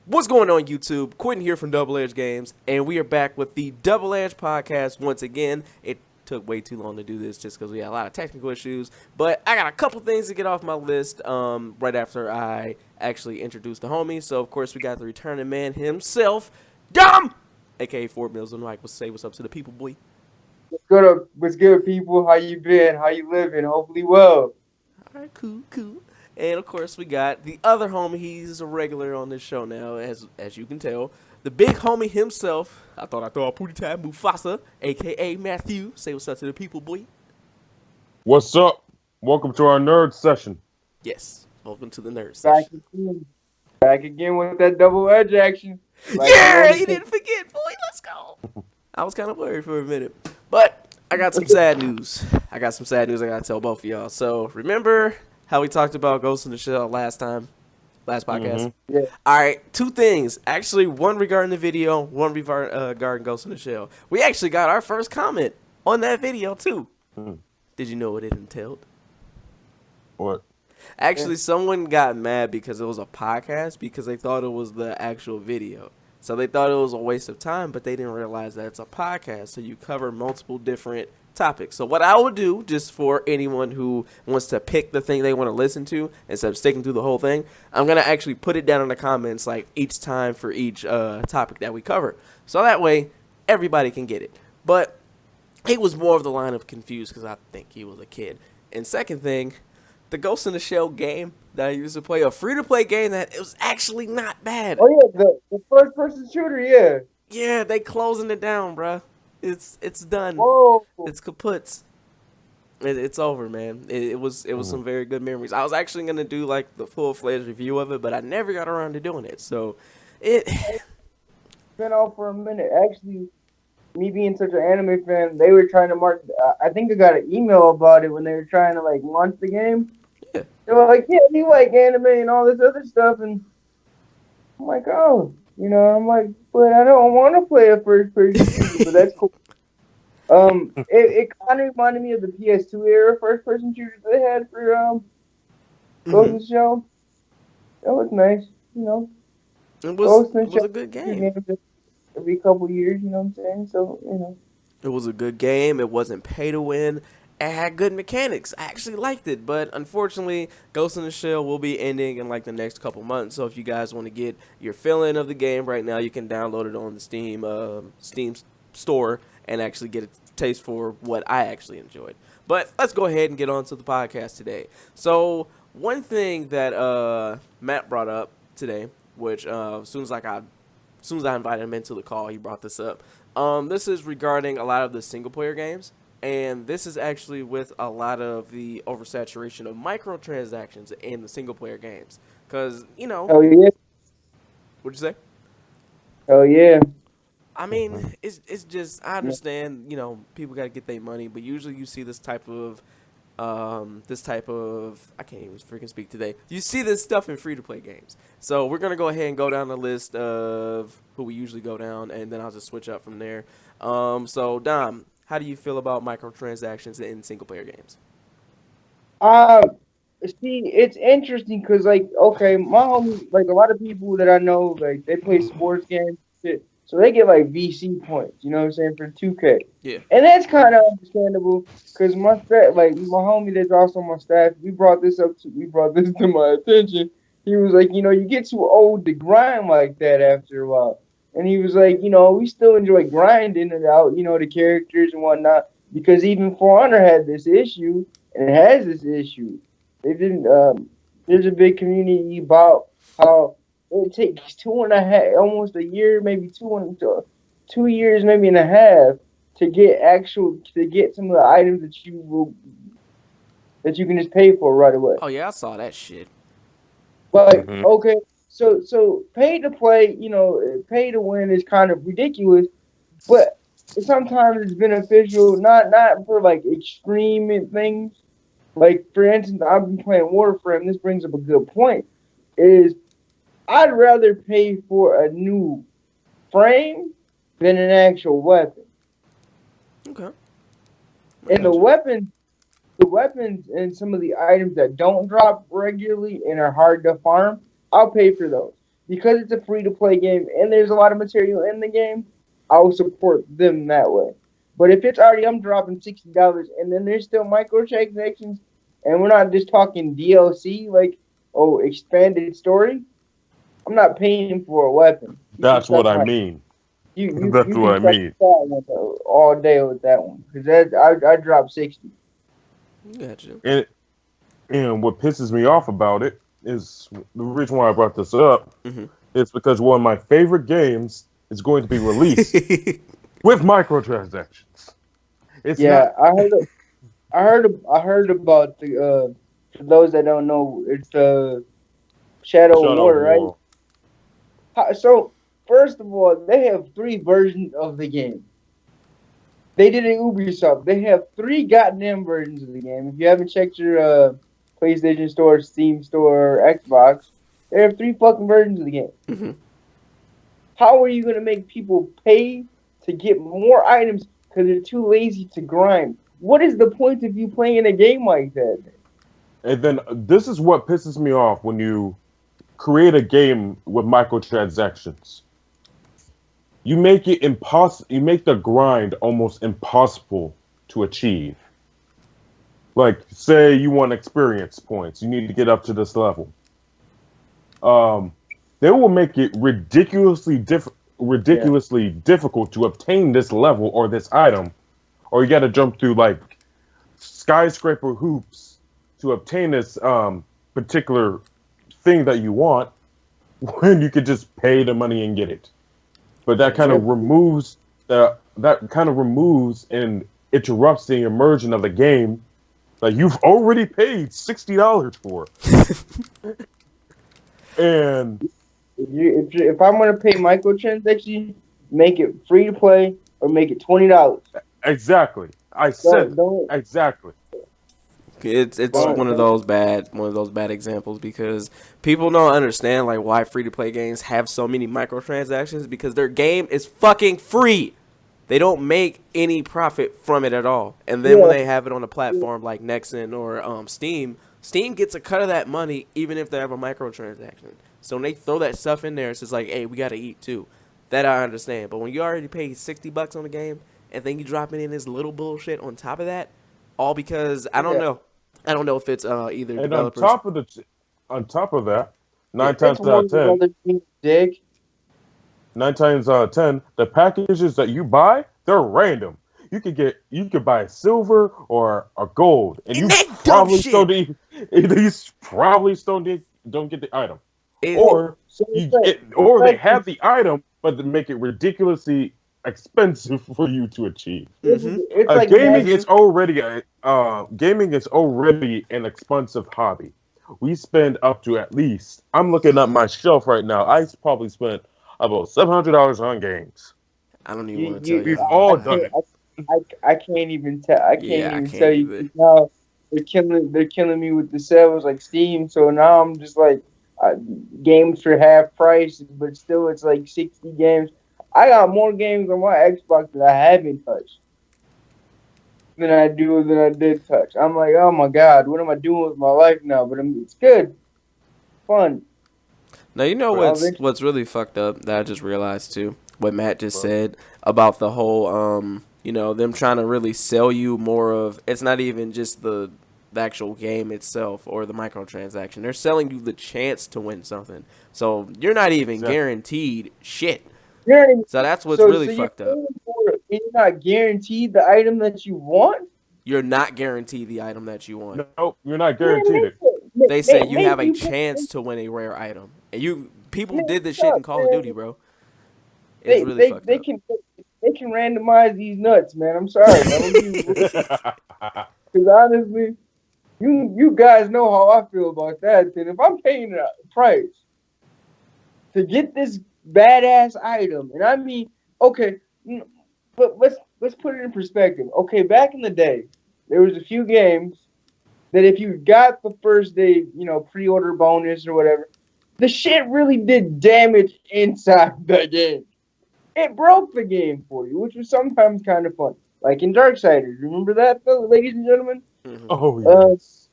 What's going on, YouTube? Quentin here from DoubleEdge Games, and we are back with the DoubleEdge podcast once again. It took way too long to do this just because we had a lot of technical issues, but I got a couple things to get off my list right after I actually introduced the homie. So, of course, we got the returning man himself, Dom, a.k.a. 4 Mills on the mic. Say what's up to the people, boy. What's good, people? How you been? How you living? Hopefully well. All right, cool. And, of course, we got the other homie. He's a regular on this show now, as you can tell. The big homie himself. I thought I thought Pootie Time Mufasa, a.k.a. Matthew. Say what's up to the people, boy. What's up? Welcome to our nerd session. Yes, welcome to the nerd Back session. Back again with that double edge action. Yeah, you didn't forget, boy. Let's go. I was kind of worried for a minute. But I got some sad news. I got to tell both of y'all. So, remember how we talked about Ghost in the Shell last podcast? Mm-hmm. Yeah. All right, two things. Actually, one regarding the video, one regarding Ghost in the Shell. We actually got our first comment on that video, too. Did you know what it entailed? What? Actually, someone got mad because it was a podcast because they thought it was the actual video. So they thought it was a waste of time, but they didn't realize that it's a podcast. So you cover multiple different topics. So what I will do, just for anyone who wants to pick the thing they want to listen to instead of sticking through the whole thing, I'm going to actually put it down in the comments like each time for each topic that we cover. So that way, everybody can get it. But he was more of the line of confused because I think he was a kid. And second thing, the Ghost in the Shell game that I used to play, a free-to-play game that it was actually not bad. Oh, yeah, the first-person shooter, yeah. Yeah, they closing it down, bruh. It's done. Whoa. It's kaput. It's over, man. It was some very good memories. I was actually going to do, like, the full-fledged review of it, but I never got around to doing it. So, It's been out for a minute. Actually, me being such an anime fan, they were trying to mark... I think I got an email about it when they were trying to, like, launch the game. Yeah. They were like, yeah, we like anime and all this other stuff, and I'm like, oh, I'm like, but I don't want to play a first-person shooter, but that's cool. It kind of reminded me of the PS2 era first-person shooters they had for Ghost in the Shell. That was nice, It was a good game. Every couple years, you know what I'm saying? So, It was a good game. It wasn't pay to win. It had good mechanics. I actually liked it, but unfortunately, Ghost in the Shell will be ending in like the next couple months. So if you guys want to get your fill-in of the game right now, you can download it on the Steam store and actually get a taste for what I actually enjoyed. But let's go ahead and get on to the podcast today. So one thing that Matt brought up today, which as soon as I invited him into the call, he brought this up. This is regarding a lot of the single-player games. And this is actually with a lot of the oversaturation of microtransactions in the single-player games. Because, Oh, yeah. What'd you say? Oh, yeah. I mean, it's just, I understand, people got to get their money. But usually you see this type of, I can't even freaking speak today. You see this stuff in free-to-play games. So we're going to go ahead and go down the list of who we usually go down. And then I'll just switch up from there. So, Dom, how do you feel about microtransactions in single-player games? See, it's interesting because, okay, my homie, a lot of people that I know, they play sports games, shit, so they get, VC points, you know what I'm saying, for 2K. Yeah. And that's kind of understandable because my homie that's also on my staff, we brought this to my attention. He was like, you get too old to grind like that after a while. And he was like, we still enjoy grinding it out, the characters and whatnot, because even For Honor had this issue, and it has this issue. They didn't. There's a big community about how it takes almost a year, maybe 2 years, maybe and a half, to get some of the items that you can just pay for right away. Oh yeah, I saw that shit. But okay. So pay to play, pay to win is kind of ridiculous, but sometimes it's beneficial, not for extreme things. Like for instance, I've been playing Warframe. This brings up a good point. Is I'd rather pay for a new frame than an actual weapon. Okay. And the weapons and some of the items that don't drop regularly and are hard to farm, I'll pay for those. because it's a free-to-play game and there's a lot of material in the game, I will support them that way. But if it's already, I'm dropping $60 and then there's still microtransactions, and we're not just talking DLC, like, oh, expanded story, I'm not paying for a weapon. That's what I mean. That's You what can I suck mean. that one all day with that one, because I dropped 60. Gotcha. And what pisses me off about it is the reason why I brought this up. Mm-hmm. It's because one of my favorite games is going to be released with microtransactions. It's Yeah, not. I heard about the for those that don't know, it's the Shadow Shut up, War, right? War. So first of all, they have 3 versions of the game. They did it Ubisoft. They have 3 goddamn versions of the game. If you haven't checked your PlayStation Store, Steam Store, or Xbox, they have 3 fucking versions of the game. Mm-hmm. How are you gonna make people pay to get more items because they're too lazy to grind? What is the point of you playing a game like that? And then this is what pisses me off when you create a game with microtransactions. You make it impossible. You make the grind almost impossible to achieve. Like, say you want experience points, you need to get up to this level. They will make it ridiculously difficult to obtain this level or this item, or you got to jump through like skyscraper hoops to obtain this particular thing that you want, when you could just pay the money and get it. But that kind of removes and interrupts the immersion of the game that you've already paid $60 for. And if I'm gonna pay microtransactions, make it free to play or make it $20. exactly, I said exactly. It's one of those bad examples, because people don't understand like why free to play games have so many microtransactions, because their game is fucking free. They don't make any profit from it at all. And then when they have it on a platform like Nexon or Steam gets a cut of that money even if they have a microtransaction. So when they throw that stuff in there, it's just like, hey, we gotta eat too. That I understand. But when you already paid $60 on the game and then you dropping in this little bullshit on top of that, all because I don't know if it's either And developers. on top of that, nine times out of 10, the packages that you buy, they're random. You could buy silver or a gold, and you probably still don't get the item, or they have the item, but they make it ridiculously expensive for you to achieve. It's like gaming is already an expensive hobby. We spend up to, at least, I'm looking at my shelf right now, I probably spent about $700 on games. I don't even want to tell you. We've all done it. I can't even tell. I can't even tell you. Either. Now they're killing me with the sales like Steam. So now I'm just like games for half price, but still it's like 60 games. I got more games on my Xbox that I haven't touched than I did touch. I'm like, oh my god, what am I doing with my life now? But it's good, fun. Now you know what's really fucked up that I just realized too. What Matt just said about the whole them trying to really sell you more of, it's not even just the actual game itself or the microtransaction. They're selling you the chance to win something. So you're not even guaranteed shit. So that's what's really fucked up. You're not guaranteed the item that you want? You're not guaranteed the item that you want. Nope, you're not guaranteed it. They say you have a chance to win a rare item. And people did this shit in Call of Duty, bro. It's really fucked up. They can randomize these nuts, man. I'm sorry. Because honestly, you guys know how I feel about that. And if I'm paying a price to get this badass item, and I mean, okay, but let's put it in perspective. Okay, back in the day, there was a few games that if you got the first day, pre-order bonus or whatever, the shit really did damage inside the game. It broke the game for you, which was sometimes kind of fun. Like in Darksiders, remember that, ladies and gentlemen? Oh, yes.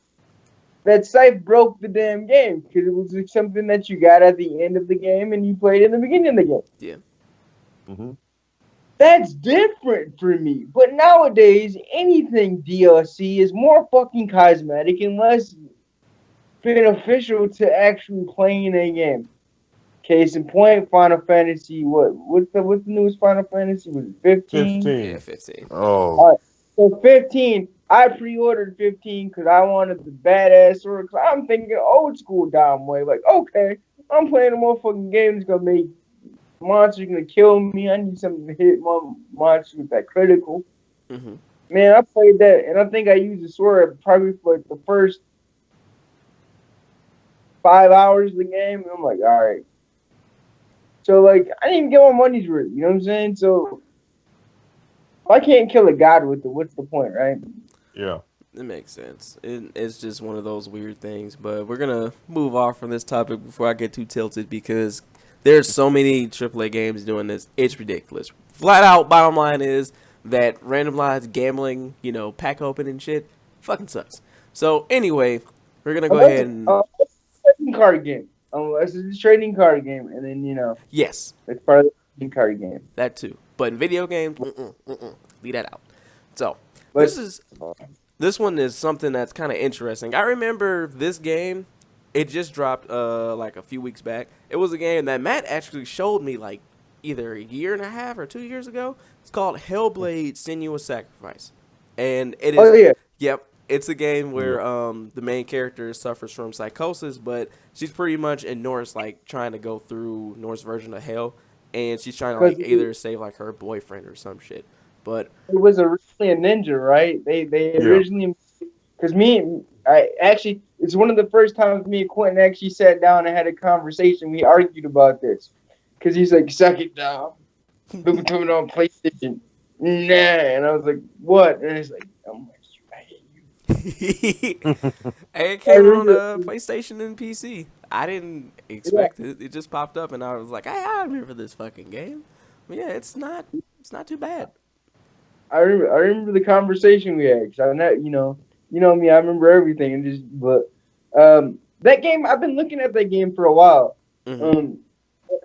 that Scythe broke the damn game because it was like something that you got at the end of the game and you played in the beginning of the game. Yeah. Mm-hmm. That's different for me. But nowadays, anything DLC is more fucking cosmetic and less beneficial to actually playing a game. Case in point, Final Fantasy. What's the newest Final Fantasy? Was it 15? 15. Yeah, 15. Oh. So 15. I pre-ordered 15 because I wanted the badass sword. Cause I'm thinking old school Dom way. Like, okay, I'm playing a motherfucking game that's gonna make monsters gonna kill me. I need something to hit my monster with that critical. Mm-hmm. Man, I played that, and I think I used the sword probably for like the first 5 hours of the game, and I'm like, all right. So like, I didn't even get my money's worth. You know what I'm saying? So if I can't kill a god with it, what's the point, right? Yeah. It makes sense. It's just one of those weird things. But we're gonna move off from this topic before I get too tilted because there's so many AAA games doing this. It's ridiculous. Flat out, bottom line is that randomized gambling, pack opening shit, fucking sucks. So anyway, we're gonna go ahead and Trading card game. Unless it's a trading card game, and then yes, it's part of the trading card game. that too. But in video games, leave that out. So But this one is something that's kind of interesting. I remember this game. It just dropped like a few weeks back. It was a game that Matt actually showed me like either a year and a half or 2 years ago. It's called Hellblade: Senua's Sacrifice, and it is. oh yeah, Yep, it's a game where the main character suffers from psychosis, but she's pretty much in Norse, like trying to go through Norse version of hell, and she's trying to like either save like her boyfriend or some shit. But it was originally a ninja, right? They originally, because it's one of the first times me and Quentin actually sat down and had a conversation. We argued about this because he's like, "Suck it down, been coming on PlayStation." Nah, and I was like, "What?" And it's like, "Oh my, I hate you." it came on PlayStation and PC. I didn't expect it. It just popped up, and I was like, "Hey, I remember this fucking game." But yeah, it's not too bad. I remember the conversation we had. Cause I'm not, you know me. I remember everything, that game. I've been looking at that game for a while. Mm-hmm.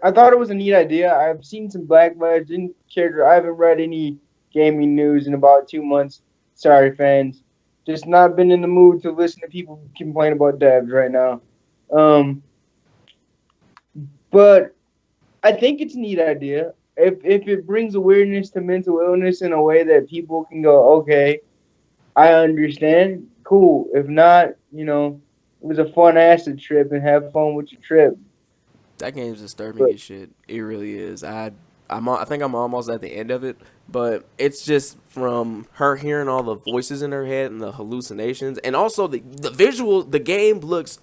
I thought it was a neat idea. I've seen some backlash. Didn't care. I haven't read any gaming news in about 2 months. Sorry, fans. Just not been in the mood to listen to people complain about devs right now. But I think it's a neat idea. If it brings awareness to mental illness in a way that people can go, okay, I understand, cool. If not, it was a fun acid trip and have fun with your trip. That game's disturbing as shit. It really is. I think I'm almost at the end of it, but it's just from her hearing all the voices in her head and the hallucinations, and also the visual. The game looks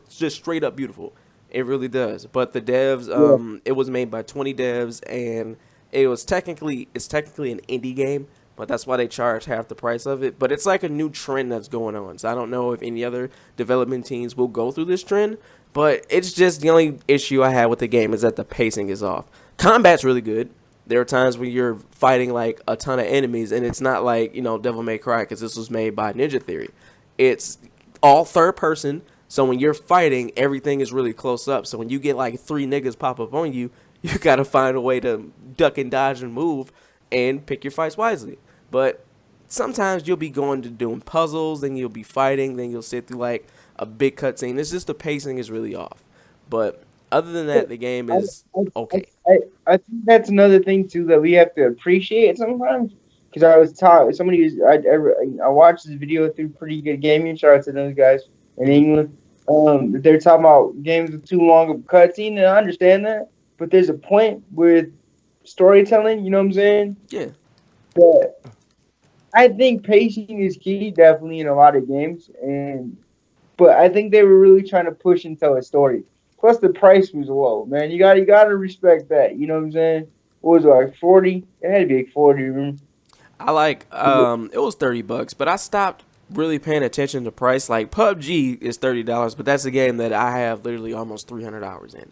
just straight up beautiful. It really does. But the devs, it was made by 20 devs, and it's technically an indie game, but that's why they charge half the price of it. But it's like a new trend that's going on. So I don't know if any other development teams will go through this trend, but it's just the only issue I have with the game is that the pacing is off. Combat's really good. There are times when you're fighting like a ton of enemies, and it's not like, Devil May Cry, because this was made by Ninja Theory. It's all third person. So when you're fighting, everything is really close up. So when you get like 3 niggas pop up on you, you got to find a way to duck and dodge and move and pick your fights wisely. But sometimes you'll be going to doing puzzles, then you'll be fighting, then you'll sit through like a big cutscene. It's just the pacing is really off. But other than that, the game is okay. I think that's another thing too that we have to appreciate sometimes. Because I was taught I watched this video through Pretty Good Gaming. Shout out to those guys in England. They're talking about games with too long of a cutscene, and I understand that. But there's a point with storytelling, you know what I'm saying? Yeah. But I think pacing is key, definitely in a lot of games, but I think they were really trying to push and tell a story. Plus, the price was low, man. You gotta respect that. You know what I'm saying? What was it, like 40? It had to be like 40. Remember? I like it was $30, but I stopped really paying attention to price. Like PUBG is $30, but that's a game that I have literally almost 300 hours in.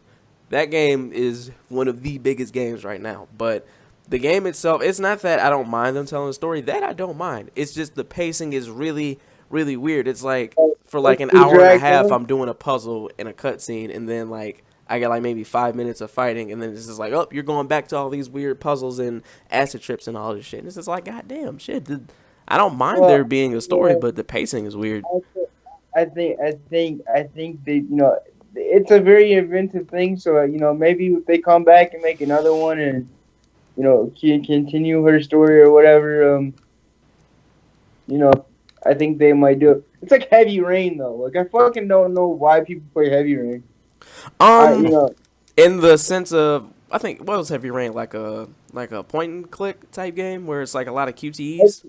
That game is one of the biggest games right now. But the game itself, it's not that I don't mind them telling a story. That I don't mind. It's just the pacing is really, really weird. It's like for like an It hour and a dragged half, on. I'm doing a puzzle in a cutscene, and then like I get like maybe 5 minutes of fighting, and then it's just like, oh, you're going back to all these weird puzzles and acid trips and all this shit. And it's just like, goddamn shit. I don't mind there Well, being a story, yeah, but the pacing is weird. I think they, it's a very inventive thing. So maybe if they come back and make another one and can continue her story or whatever, you know, I think they might do it. It's like Heavy Rain though. Like I fucking don't know why people play Heavy Rain. I you Um, know in the sense of, I think what was Heavy Rain, like a point and click type game where it's like a lot of QTEs.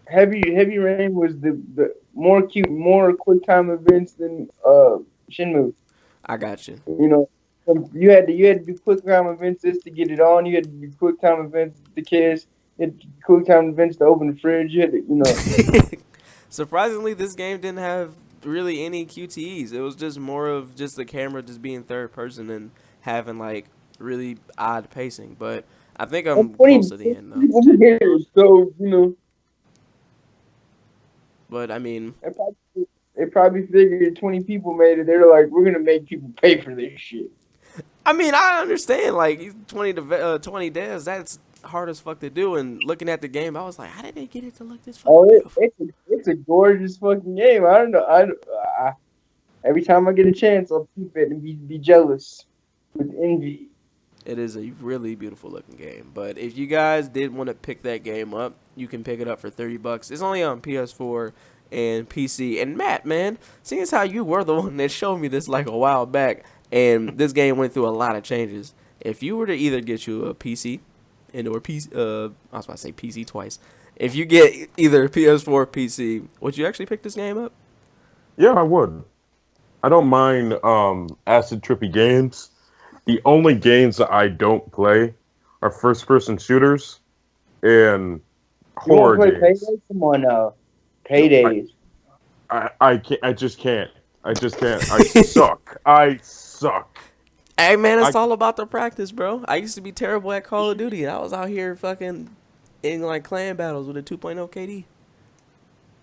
Heavy Rain was the more quick time events than Shenmue. I got you. You know, you had to do quick time events just to get it on. You had to do quick time events to kiss. You had to do quick time events to open the fridge. You had to. Surprisingly, this game didn't have really any QTEs. It was just more of just the camera just being third person and having like really odd pacing. But I think And I'm 20 close to the end though. people here, so But I mean, they probably, they probably figured 20 people made it. They're like, we're gonna make people pay for this shit. I understand like 20 devs. That's hard as fuck to do. And looking at the game, I was like, how did they get it to look this fucking Oh, beautiful? it's a gorgeous fucking game. I don't know. Every time I get a chance, I'll keep it and be jealous with envy. It is a really beautiful looking game. But if you guys did want to pick that game up, you can pick it up for $30. It's only on PS4 and PC. And Matt, man, seeing as how you were the one that showed me this like a while back, and this game went through a lot of changes. If you were to either get you a PC or PC, I was about to say PC twice. If you get either PS4 or PC, would you actually pick this game up? Yeah, I would. I don't mind acid trippy games. The only games that I don't play are first person shooters and You want horror to play games. Payday? Come on now, Paydays. I can't. I just can't. I suck. I suck. Hey man, it's I- all about the practice, bro. I used to be terrible at Call of Duty. I was out here fucking in like clan battles with a 2.0 KD.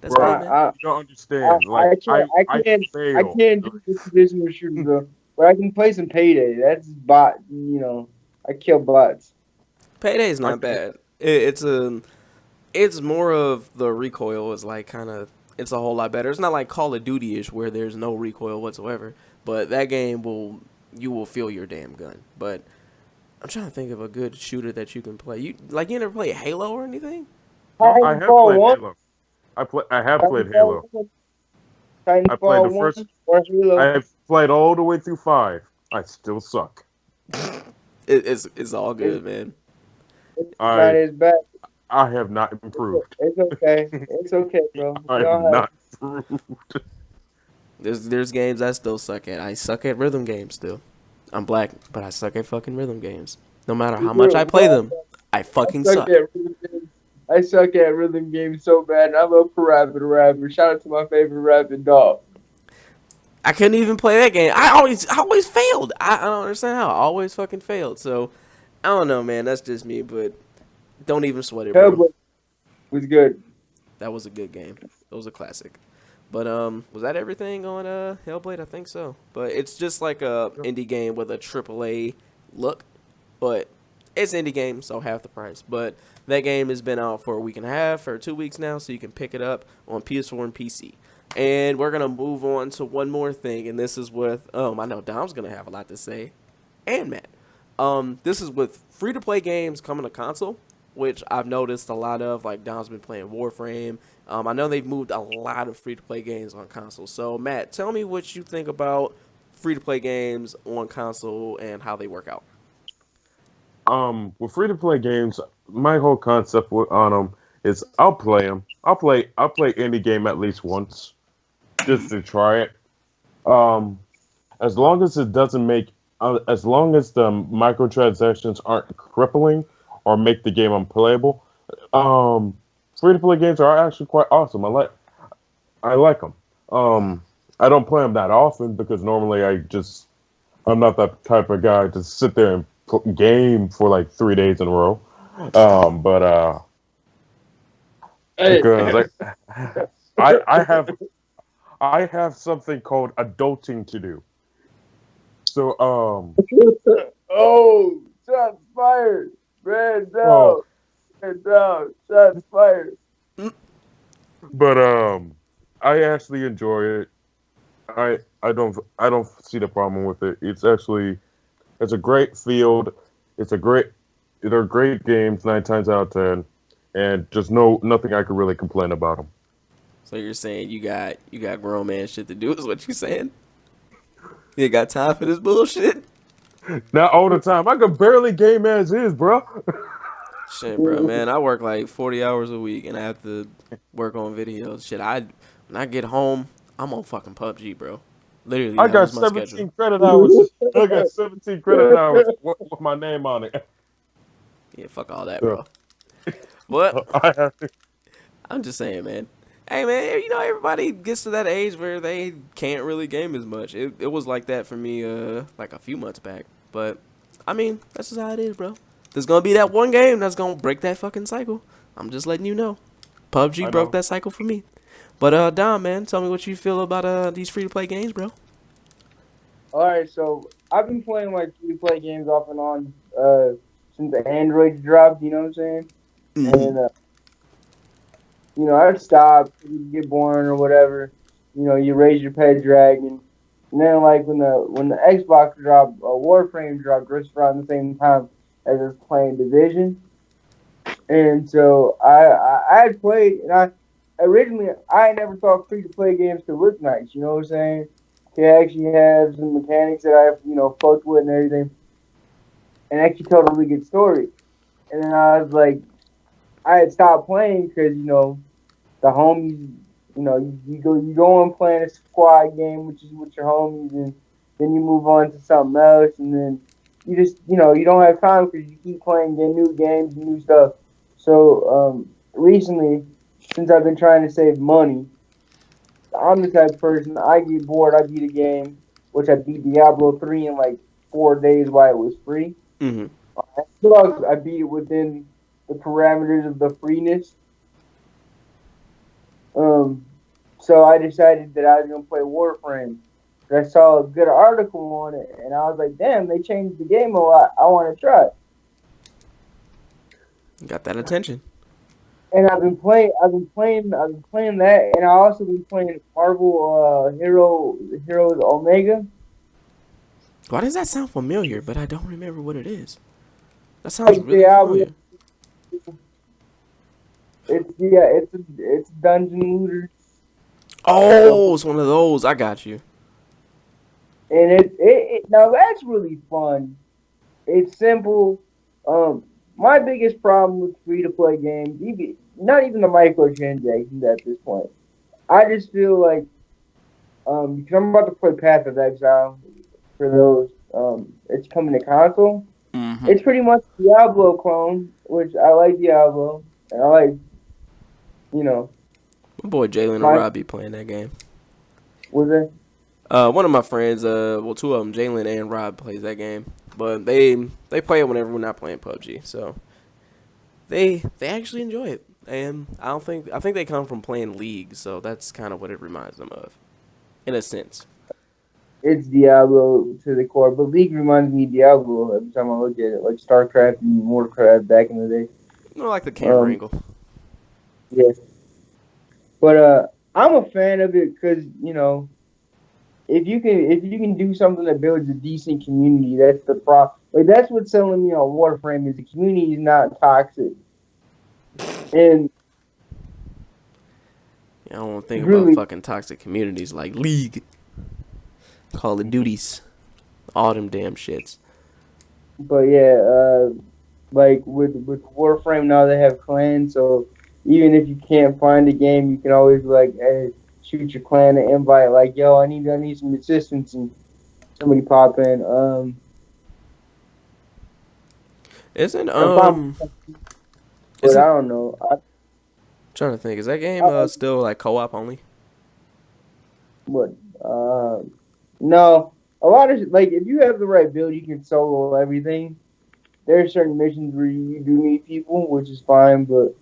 That's Bro, right, man. you don't understand. Like I fail. can't do the traditional shooters though, but I can play some Payday. That's bot. I kill bots. Payday's not bad. It's more of the recoil is like kind of, it's a whole lot better. It's not like Call of Duty-ish where there's no recoil whatsoever. But that game you will feel your damn gun. But I'm trying to think of a good shooter that you can play. You never play Halo or anything? I have played Halo. I have played Halo. I played Titanfall the 1 first. or Halo. I have played all the way through 5. I still suck. It's all good, man. It's not as bad. I have not improved. It's okay. It's okay, bro. I Y'all have have- not improved. There's games I still suck at. I suck at rhythm games still. I'm black, but I suck at fucking rhythm games. No matter how much I play them, I fucking suck. at rhythm games. I suck at rhythm games so bad. And I love Parappa the Rapper. Shout out to my favorite rapping dog. I couldn't even play that game. I always failed. I don't understand how. I always fucking failed. So I don't know, man. That's just me, but don't even sweat it, bro. Hellblade was good. That was a good game. It was a classic. But was that everything on Hellblade? I think so. But it's just like a indie game with a AAA look, but it's indie game, so half the price. But that game has been out for a week and a half or 2 weeks now, so you can pick it up on PS4 and PC. And we're gonna move on to one more thing, and this is with I know Dom's gonna have a lot to say, and Matt. This is with free-to-play games coming to console, which I've noticed a lot of. Like Dom's been playing Warframe. I know they've moved a lot of free-to-play games on console. So Matt, tell me what you think about free-to-play games on console and how they work out. With free-to-play games, my whole concept on them is I'll play them. I'll play any game at least once, just to try it. As long as it doesn't make, as long as the microtransactions aren't crippling or make the game unplayable, free-to-play games are actually quite awesome. I like them. I don't play them that often because normally I'm not that type of guy to sit there and game for like 3 days in a row. Because I I have something called adulting to do. So Oh, shots fired. Red oh, down. Red down. Shots fired. but I actually enjoy it. I don't see the problem with it. It's a great field. It's a great they're great games 9 times out of 10, and just nothing I could really complain about them. So you're saying you got grown man shit to do is what you saying? You ain't got time for this bullshit? Not all the time. I could barely game as is, bro. Shit, bro, man, I work like 40 hours a week and I have to work on videos. Shit, when I get home, I'm on fucking PUBG, bro. Literally, I that got was my schedule. 17 credit hours. I got 17 credit hours with my name on it. Yeah, fuck all that, So, bro. What? I have to. I'm just saying, man. Hey, man, everybody gets to that age where they can't really game as much. It was like that for me, like a few months back. But, I mean, that's just how it is, bro. There's gonna be that one game that's gonna break that fucking cycle. I'm just letting you know. PUBG I broke know. that cycle for me. But, Dom, man, tell me what you feel about, these free-to-play games, bro. All right, so I've been playing like free play games off and on since the Android dropped. You know what I'm saying? Mm-hmm. And I'd stop, you get boring or whatever. You raise your pet dragon, and then like when the Xbox dropped, Warframe dropped just around the same time as I was playing Division, and so I had played, and I never thought free to play games could look nice. You know what I'm saying? They actually have some mechanics that I fucked with and everything, and actually told a really good story. And then I was like, I had stopped playing because the homies, you go and play in a squad game, which is with your homies, and then you move on to something else, and then you just, you don't have time because you keep playing new games and new stuff. So recently, since I've been trying to save money, I'm the type of person, I get bored, I beat a game, which I beat Diablo 3 in like 4 days while it was free. Mm-hmm. Plus, I beat it within the parameters of the freeness. Um, so I decided that I was gonna play Warframe. I saw a good article on it, and I was like, "Damn, they changed the game a lot. I want to try it." Got that attention. And I've been playing that, and I also been playing Marvel Heroes Omega. Why does that sound familiar, but I don't remember what it is? That sounds Like really familiar. it's dungeon looter. Oh, it's one of those. I got you. And it now that's really fun. It's simple. My biggest problem with free to play games, not even the microtransactions at this point. I just feel like because I'm about to play Path of Exile for those. It's coming to console. Mm-hmm. It's pretty much Diablo clone, which I like Diablo, and I like, My boy Jalen and my Rob be playing that game. was it? One of my friends, well, two of them, Jalen and Rob, plays that game, but they play it whenever we're not playing PUBG. So they actually enjoy it, and I think they come from playing League, so that's kind of what it reminds them of, in a sense. It's Diablo to the core, but League reminds me of Diablo every time I look at it, like StarCraft and Warcraft back in the day. Like the camera Um, angle. Yeah, but I'm a fan of it because if you can do something that builds a decent community, that's the problem. Like that's what's selling me on Warframe is the community is not toxic, and I don't want to think about really, fucking toxic communities like League, Call of Duties, all them damn shits. but yeah, like with Warframe now they have clans, so even if you can't find a game, you can always like, hey, shoot your clan an invite, like, yo, I need some assistance, and somebody pop in. Isn't But isn't I don't know. trying to think, is that game still like co-op only? What? No. A lot of like, if you have the right build, you can solo everything. There are certain missions where you do meet people, which is fine, but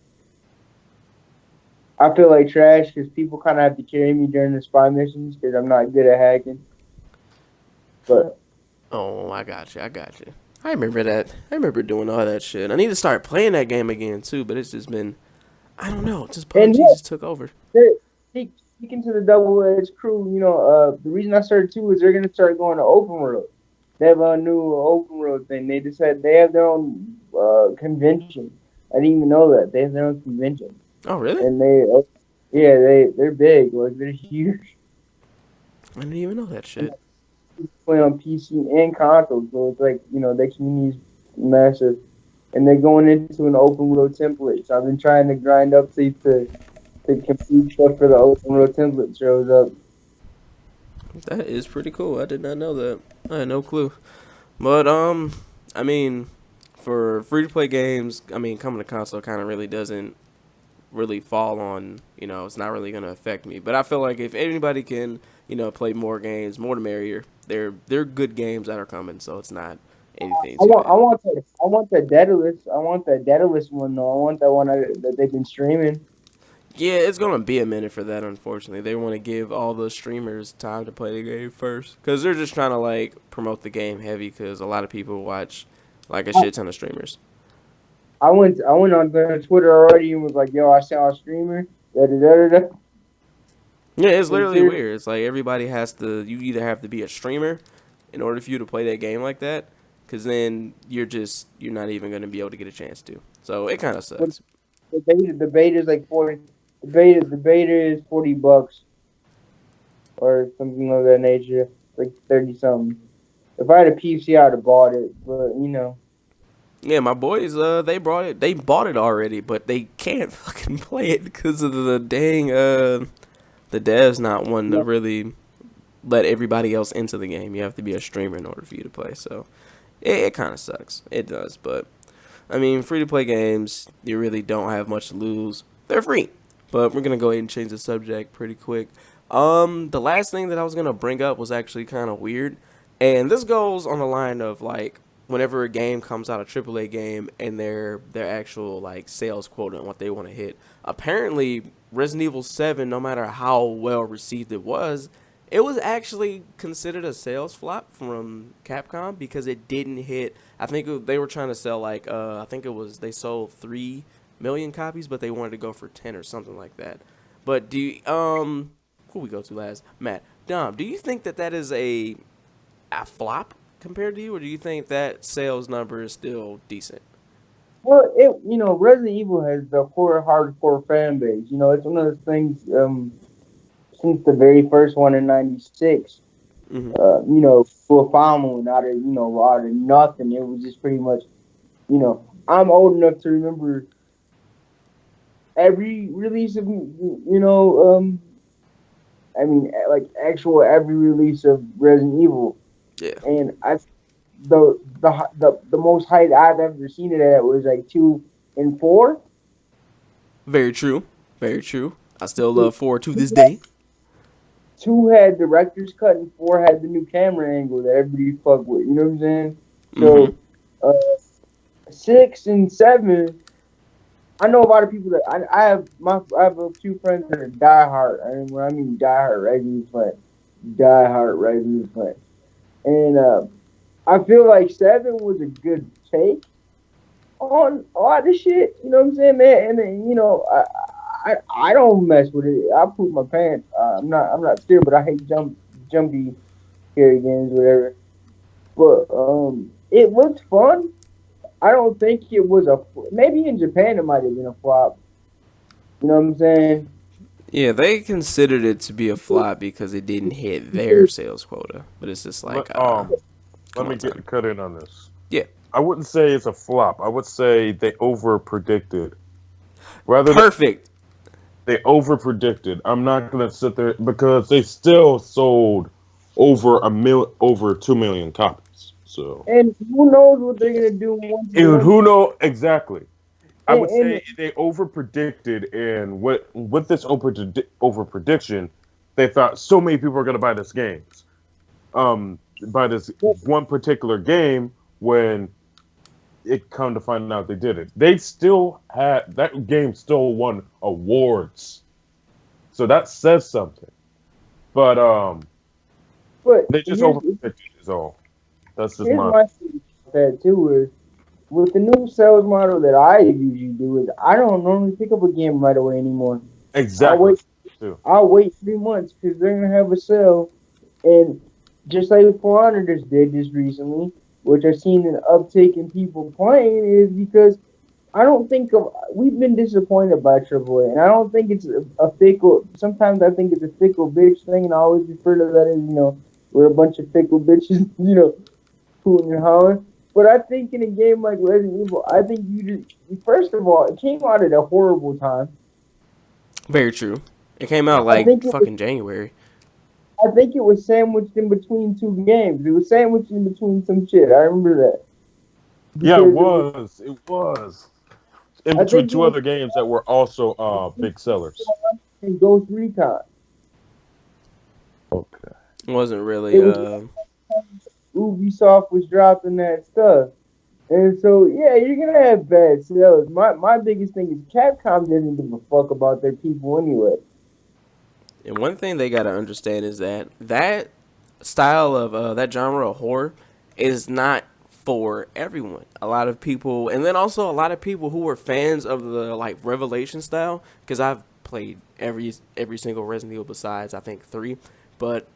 I feel like trash because people kind of have to carry me during the spy missions because I'm not good at hacking. But Oh, I got you. I got you. I remember that. I remember doing all that shit. I need to start playing that game again too, but it's just been, I don't know, just and PUBG just took over. speaking to the double edge crew, the reason I started too is they're gonna start going to open world. They have a new open world thing. They just had they have their own convention. I didn't even know that they have their own convention, Oh, really? and yeah, they're big, like they're huge. I didn't even know that shit. Play on PC and console, so it's like their community's massive, and they're going into an open world template. So I've been trying to grind up to complete stuff for the open world template shows up. That is pretty cool. I did not know that. I had no clue. But I mean, for free to play games, I mean, coming to console kind of really doesn't really fall on, it's not really gonna affect me. But I feel like if anybody can, play more games, more the merrier. They're good games that are coming, so it's not anything too bad. I want that Daedalus. I want that Daedalus one though. I want that one that they've been streaming. Yeah, it's gonna be a minute for that. Unfortunately, they want to give all the streamers time to play the game first, because they're just trying to like promote the game heavy. Because a lot of people watch like a shit ton of streamers. I went on their Twitter already and was like, "Yo, I saw a streamer." Da, da, da, da, da. Yeah, it's literally weird. It's like everybody has to. You either have to be a streamer in order for you to play that game like that, because then you're not even gonna be able to get a chance to. So it kind of sucks. The beta is like 40. The beta is $40 or something of that nature, like 30 something. If I had a PC, I'd have bought it, but Yeah, my boys, they bought it already, but they can't fucking play it because of the dang, the devs not wanting to really let everybody else into the game. You have to be a streamer in order for you to play, so it kind of sucks. It does, but I mean, free to play games, you really don't have much to lose. They're free, but we're gonna go ahead and change the subject pretty quick. The last thing that I was gonna bring up was actually kind of weird, and this goes on the line of like, whenever a game comes out, a AAA game, and their actual like sales quota and what they want to hit. Apparently, Resident Evil 7, no matter how well received it was actually considered a sales flop from Capcom because it didn't hit. I think they were trying to sell like I think it was they sold 3 million copies, but they wanted to go for 10 or something like that. But do you, who we go to last? Matt, Dom, do you think that is a flop compared to you, or do you think that sales number is still decent? well, Resident Evil has the hardcore fan base. It's one of those things. Since the very first one in '96, Mm-hmm. for following out of nothing. It was just pretty much, I'm old enough to remember every release of, I mean, like actual every release of Resident Evil. Yeah. And the most height I've ever seen it at was like 2 and 4. Very true. Very true. I still love 4 to this day. 2 had director's cut and 4 had the new camera angle that everybody fuck with. You know what I'm saying? Mm-hmm. So 6 and 7. I know a lot of people that I have a few friends that are diehard. And when I mean diehard Resident Evil fans, and I feel like 7 was a good take on a lot of shit. You know what I'm saying, man? And then, I don't mess with it. I poop my pants. I'm not scared, but I hate jumpy scary games, whatever. But it looked fun. I don't think it was maybe in Japan it might have been a flop. You know what I'm saying? Yeah, they considered it to be a flop because it didn't hit their sales quota. But it's just like, let me cut in on this. Yeah. I wouldn't say it's a flop. I would say they over predicted. Perfect. They over predicted. I'm not gonna sit there because they still sold over 2 million copies. So, and who knows what they're gonna do once? And who knows exactly? I would say they over predicted, and with this over prediction, they thought so many people are gonna buy this game, buy this one particular game. When it come to find out they did it, they still had that game still won awards So that says something. But But they just overpitched it is all. That's just here's my my thing with that too is with the new sales model that I usually do is I don't normally pick up a game right away anymore. I'll exactly. wait. Too. I'll wait 3 months because they're gonna have a sale, and just like For Honor just did just recently, which I've seen an uptick in people playing, is because I don't think we've been disappointed by AAA, and I don't think it's a fickle. Sometimes I think it's a fickle bitch thing, and I always refer to that as we're a bunch of fickle bitches, hooting and hollering. But I think in a game like Resident Evil, I think first of all, it came out at a horrible time. Very true. It came out I think fucking January. I think it was sandwiched in between two games. It was sandwiched in between some shit. I remember that. Yeah, it was. It was. In between two other games that were also big sellers. And Ghost Recon. Okay. It wasn't really. Ubisoft was dropping that stuff. And so, yeah, you're going to have bad sales. My biggest thing is Capcom doesn't give a fuck about their people anyway. And one thing they got to understand is that style of that genre of horror is not for everyone. A lot of people, and then also a lot of people who were fans of the like Revelation style, because I've played every single Resident Evil besides I think 3, but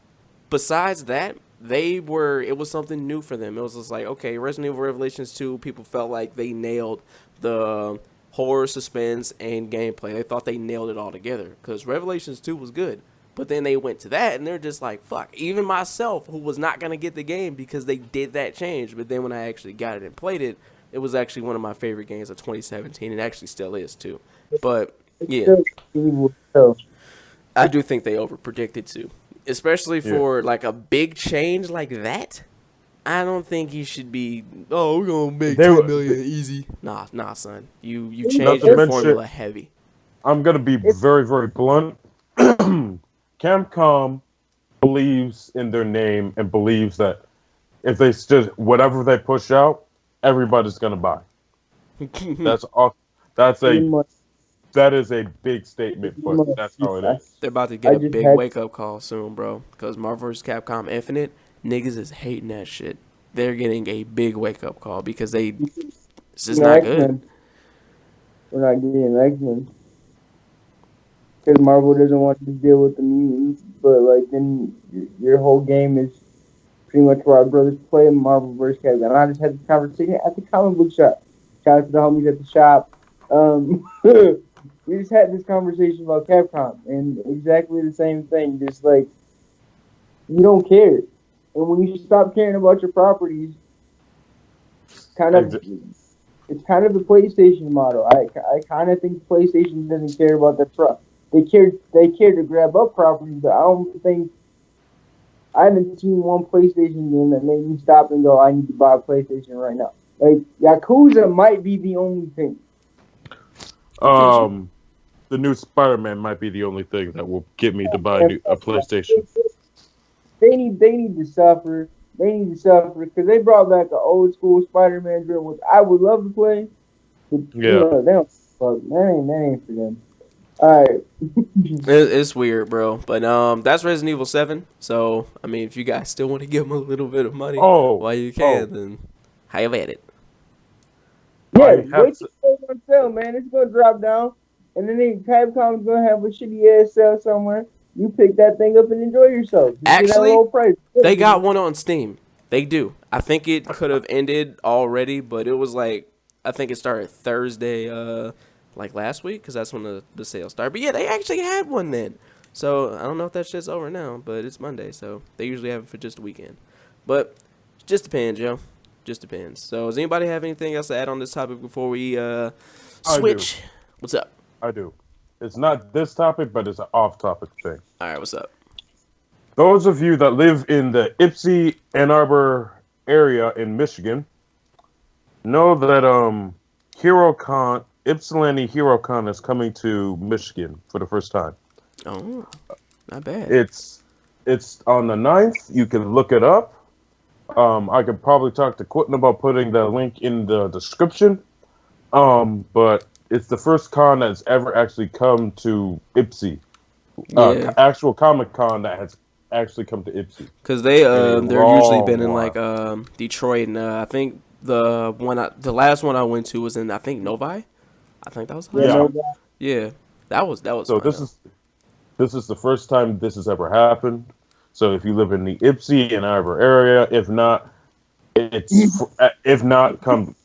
besides that, it was something new for them. It was just like, okay, Resident Evil Revelations 2, people felt like they nailed the horror, suspense, and gameplay. They thought they nailed it all together because Revelations 2 was good. But then they went to that, and they're just like, fuck. Even myself, who was not going to get the game because they did that change. But then when I actually got it and played it, it was actually one of my favorite games of 2017. It actually still is, too. But, yeah. I do think they overpredicted, too. Especially for, like, a big change like that. I don't think you should be, we're going to make 10 million easy. Nah, son. You changed your formula heavy. I'm going to be very, very blunt. Capcom believes in their name and believes that if they whatever they push out, everybody's gonna buy. That's all. That is a big statement, but that's how it is. They're about to get a big wake up call soon, bro. Because Marvel vs. Capcom Infinite, niggas is hating that shit. They're getting a big wake up call because it's just not good. We're not getting X-Men. Because Marvel doesn't want to deal with the mutants, but like then your whole game is pretty much where our brothers play Marvel vs. Capcom. And I just had this conversation at the comic book shop. Shout out to the homies at the shop. We just had this conversation about Capcom and exactly the same thing. Just like you don't care, and when you stop caring about your properties, it's kind of the PlayStation model. I kind of think PlayStation doesn't care about their They care to grab up properties, but I haven't seen one PlayStation game that made me stop and go, I need to buy a PlayStation right now. Like Yakuza might be the only thing. The new Spider-Man might be the only thing that will get me to buy a PlayStation. They need to suffer. They need to suffer because they brought back an old school Spider-Man drill, which I would love to play. But, they don't fuck. That ain't for them. All right. It's weird, bro. But that's Resident Evil 7. So, I mean, if you guys still want to give them a little bit of money while you can, then have at it. Yeah, wait till it's on sale, man. It's going to drop down. And then Capcom's going to have a shitty-ass sale somewhere. You pick that thing up and enjoy yourself. Actually, they got one on Steam. They do. I think it could have ended already, but it was like, I think it started Thursday, like last week, because that's when the sale started. But yeah, they actually had one then. So I don't know if that shit's over now, but it's Monday, so they usually have it for just a weekend. But it just depends, yo. Just depends. So does anybody have anything else to add on this topic before we switch? What's up? I do. It's not this topic, but it's an off-topic thing. All right, what's up? Those of you that live in the Ypsi, Ann Arbor area in Michigan know that HeroCon, Ypsilanti HeroCon is coming to Michigan for the first time. Oh, not bad. It's on the 9th. You can look it up. I could probably talk to Quentin about putting the link in the description. But it's the first con that's ever actually come to Ypsi, Yeah, actual Comic Con that has actually come to Ipsy because in a they're usually been long in like while. Detroit, and I think the last one I went to was in, I think, Novi. I think that was the Yeah, last Yeah. no, one. Yeah, that was So fun this though. is this is the first time this has ever happened. So if you live in the Ipsy and Ivor area, if not, come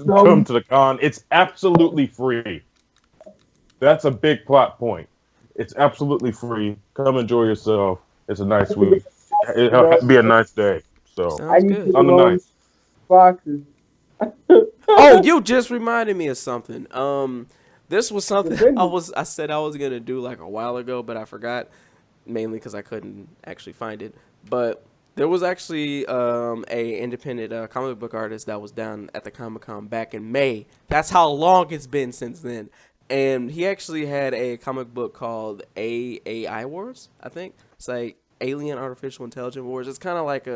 no, to the con. It's absolutely free. That's a big plot point. It's absolutely free. Come enjoy yourself. It's a nice week. It'll no. be a nice day. So I Sounds need to good. on the loan ninth. boxes. Oh, you just reminded me of something. This was something Defend I said I was gonna do like a while ago, but I forgot, mainly because I couldn't actually find it. But there was actually a independent comic book artist that was down at the Comic Con back in May. That's how long it's been since then. And he actually had a comic book called AAI Wars. I think it's like Alien Artificial Intelligence Wars. It's kind of like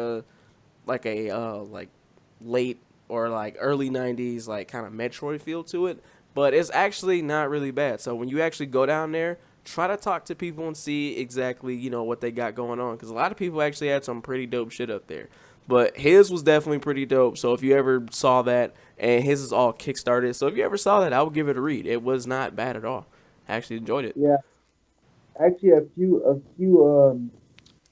late or like early 90s like kind of Metroid feel to it, but it's actually not really bad. So when you actually go down there, try to talk to people and see exactly, what they got going on, cuz a lot of people actually had some pretty dope shit up there. But his was definitely pretty dope. So if you ever saw that, and his is all kickstarted. So if you ever saw that, I would give it a read. It was not bad at all. I actually enjoyed it. Yeah, actually, a few.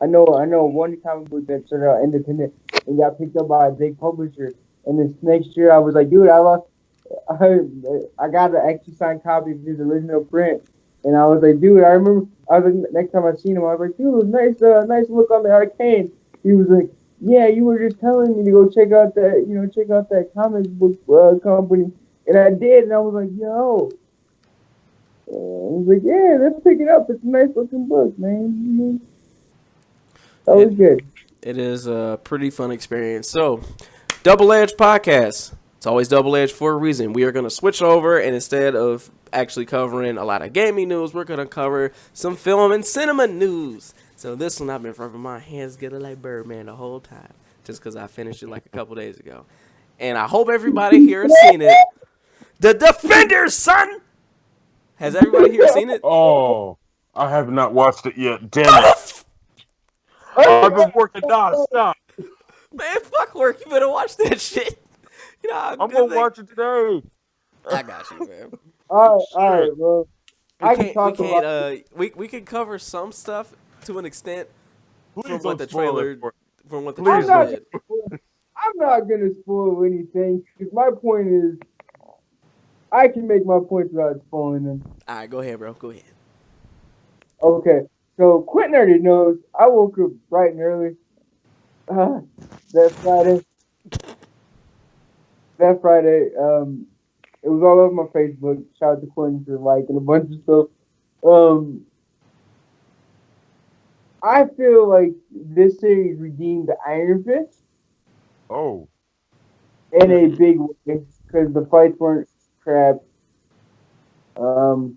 I know one comic book that started out independent and got picked up by a big publisher. And this next year, I was like, dude, I, I got an actually signed copy of his original print. And I was like, dude, I remember. I was like, next time I seen him, I was like, dude, nice look on the arcane. He was like, yeah, you were just telling me to go check out that comic book company, and I did, and I was like, yo. I was like, yeah, let's pick it up. It's a nice looking book, man. That was It good. it is a pretty fun experience. So, Double Edge podcast. It's always double edged for a reason. We are going to switch over, and instead of actually covering a lot of gaming news, we're going to cover some film and cinema news. So this one I've been rubbing my hands together like Birdman the whole time, just because I finished it like a couple days ago. And I hope everybody here has seen it. The Defenders, son! Has everybody here seen it? Oh, I have not watched it yet. Damn it! I've been working nonstop. Man, fuck work. You better watch that shit. You know how I'm good gonna watch it today. I got you, man. All right, well, We I can can't. We talk about. can't. We can cover some stuff to an extent from Please what don't the spoil trailer it. For from what the Please I'm trailer not. did. I'm not gonna spoil anything because my point is, I can make my points without spoiling them. All right, go ahead, bro. Go ahead. Okay, so Quentin already knows. I woke up bright and early uh, that Friday. That Friday, it was all over my Facebook. Shout out to Quentin for liking a bunch of stuff. Um, I feel like this series redeemed the Iron Fist Oh, in a Mm-hmm. big way because the fights weren't crap. Um,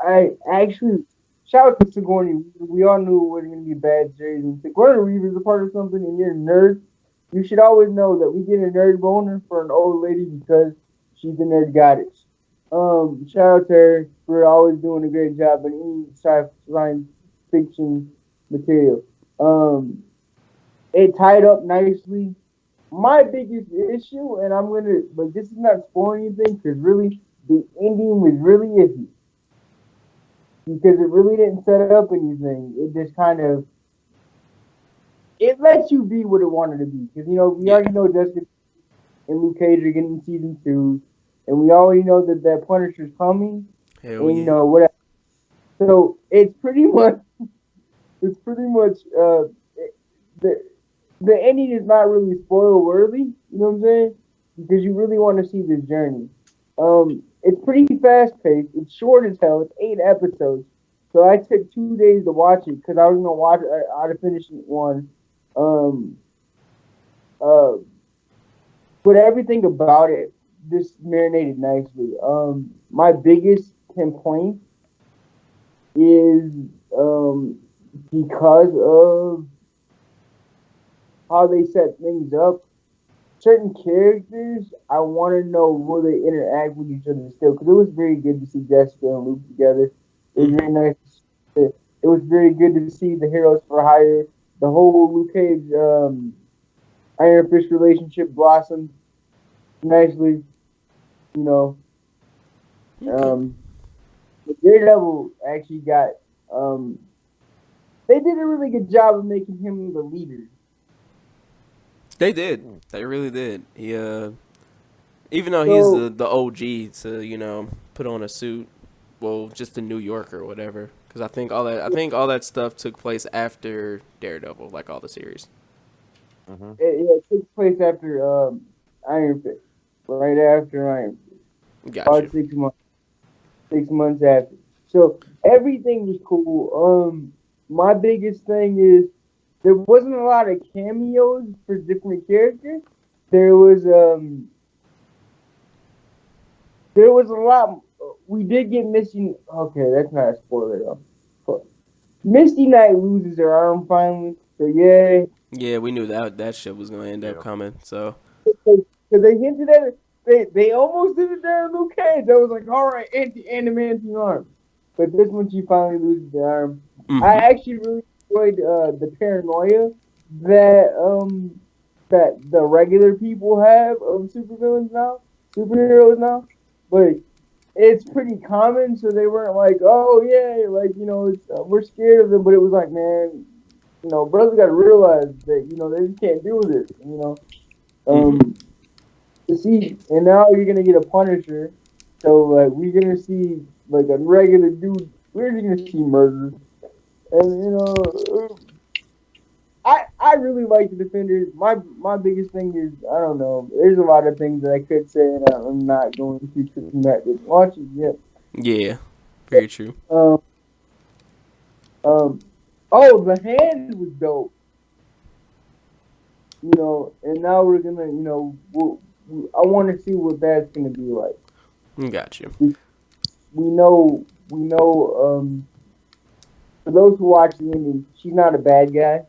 I actually shout out to Sigourney Weaver. We all knew it wasn't going to be a bad series. And Sigourney Weaver is a part of something, and you're a nerd. You should always know that we get a nerd boner for an old lady because she's a nerd goddess. Shout out to her for always doing a great job in any science fiction material. Um, it tied up nicely. My biggest issue, and I'm gonna, but this is not spoiling anything, because really the ending was really iffy because it really didn't set up anything. It just kind of it lets you be what it wanted to be. Because we Yeah. already know Jessica and Luke Cage are getting season 2, and we already know that Punisher's coming, Hell and yeah. whatever. So it's pretty much the the ending is not really spoiler worthy. You know what I'm saying? Because you really want to see this journey. It's pretty fast paced. It's short as hell. It's 8 episodes. So I took 2 days to watch it because I was gonna watch it. I'd have finished it one. Um, uh, but everything about it just marinated nicely. My biggest complaint is because of how they set things up. Certain characters, I want to know will they interact with each other still, because it was very good to see Jessica and Luke together. It was very nice. It was very good to see the heroes for hire. The whole Luke Cage Iron Fist relationship blossomed nicely. You know, Okay. the Daredevil actually got. They did a really good job of making him the leader. They did. They really did. He even though he's So the OG to put on a suit, well, just a New Yorker or whatever. Because I think all that stuff took place after Daredevil, like all the series. Mm-hmm. it took place after Iron Fist, right after Iron Fist, Got you. about 6 months. 6 months after. So everything was cool. My biggest thing is there wasn't a lot of cameos for different characters. There was um there was a lot. We did get Misty. Okay, that's not a spoiler though. Misty Knight loses her arm finally. So yay. Yeah, we knew that shit was gonna end up Yeah. coming. So Because they hinted at it. They almost did it there in Luke Cage. I was like, all right, anti arm. But this one, she finally loses the arm. I hmm actually really enjoyed the paranoia that the regular people have of superheroes now. But it's pretty common, so they weren't like, oh yeah, like it's, we're scared of them. But it was like, man, brothers got to realize that they just can't do this. hmm Um, to see, and now you're gonna get a Punisher. So like we're gonna see like a regular dude. We're just gonna see murder, and I really like the Defenders. My biggest thing is I don't know. There's a lot of things that I could say, and I'm not going to because I'm not just watching yet. Yeah, very true. Um, um, oh, the hand was dope. And now we're gonna, I want to see what that's gonna be like. Got you. We know. For those who watch the ending, she's not a bad guy.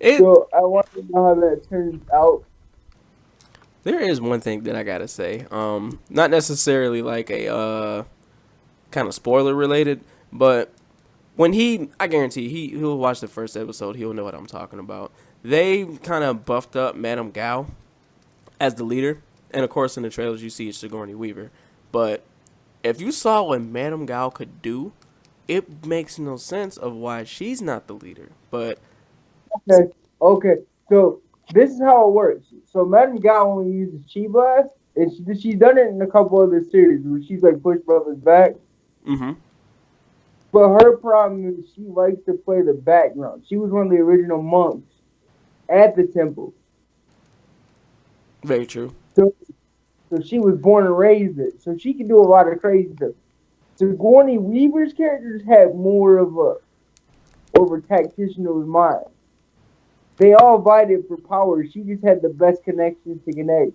It So I want to know how that turns out. There is one thing that I gotta say. Not necessarily like a kind of spoiler related, but I guarantee he'll watch the first episode, he'll know what I'm talking about. They kind of buffed up Madame Gao as the leader, and of course in the trailers you see it's Sigourney Weaver. But if you saw what Madame Gao could do, it makes no sense of why she's not the leader. But Okay, okay. So this is how it works. So Madame Gao only uses Chi Blast, and she's done it in a couple other series where she's like pushed brothers back. mm-hmm, But her problem is she likes to play the background. She was one of the original monks at the temple. very true. So, so she was born and raised it. So she can do a lot of crazy stuff. Sigourney Weaver's characters had more of a tactician's mind. They all vied for power. She just had the best connections to connect.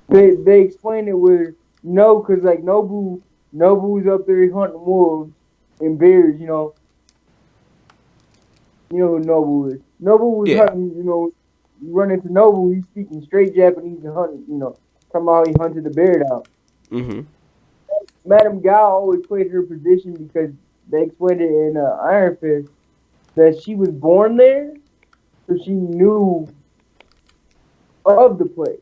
They explain it with no, because like Nobu's up there hunting wolves and bears. You know who Nobu is. Nobu was Yeah. hunting. You run into Nobu, he's speaking straight Japanese and hunting. Talking about how he hunted the bear down. Mm-hmm. Madame Gao always played her position because they explained it in Iron Fist that she was born there, so she knew of the place.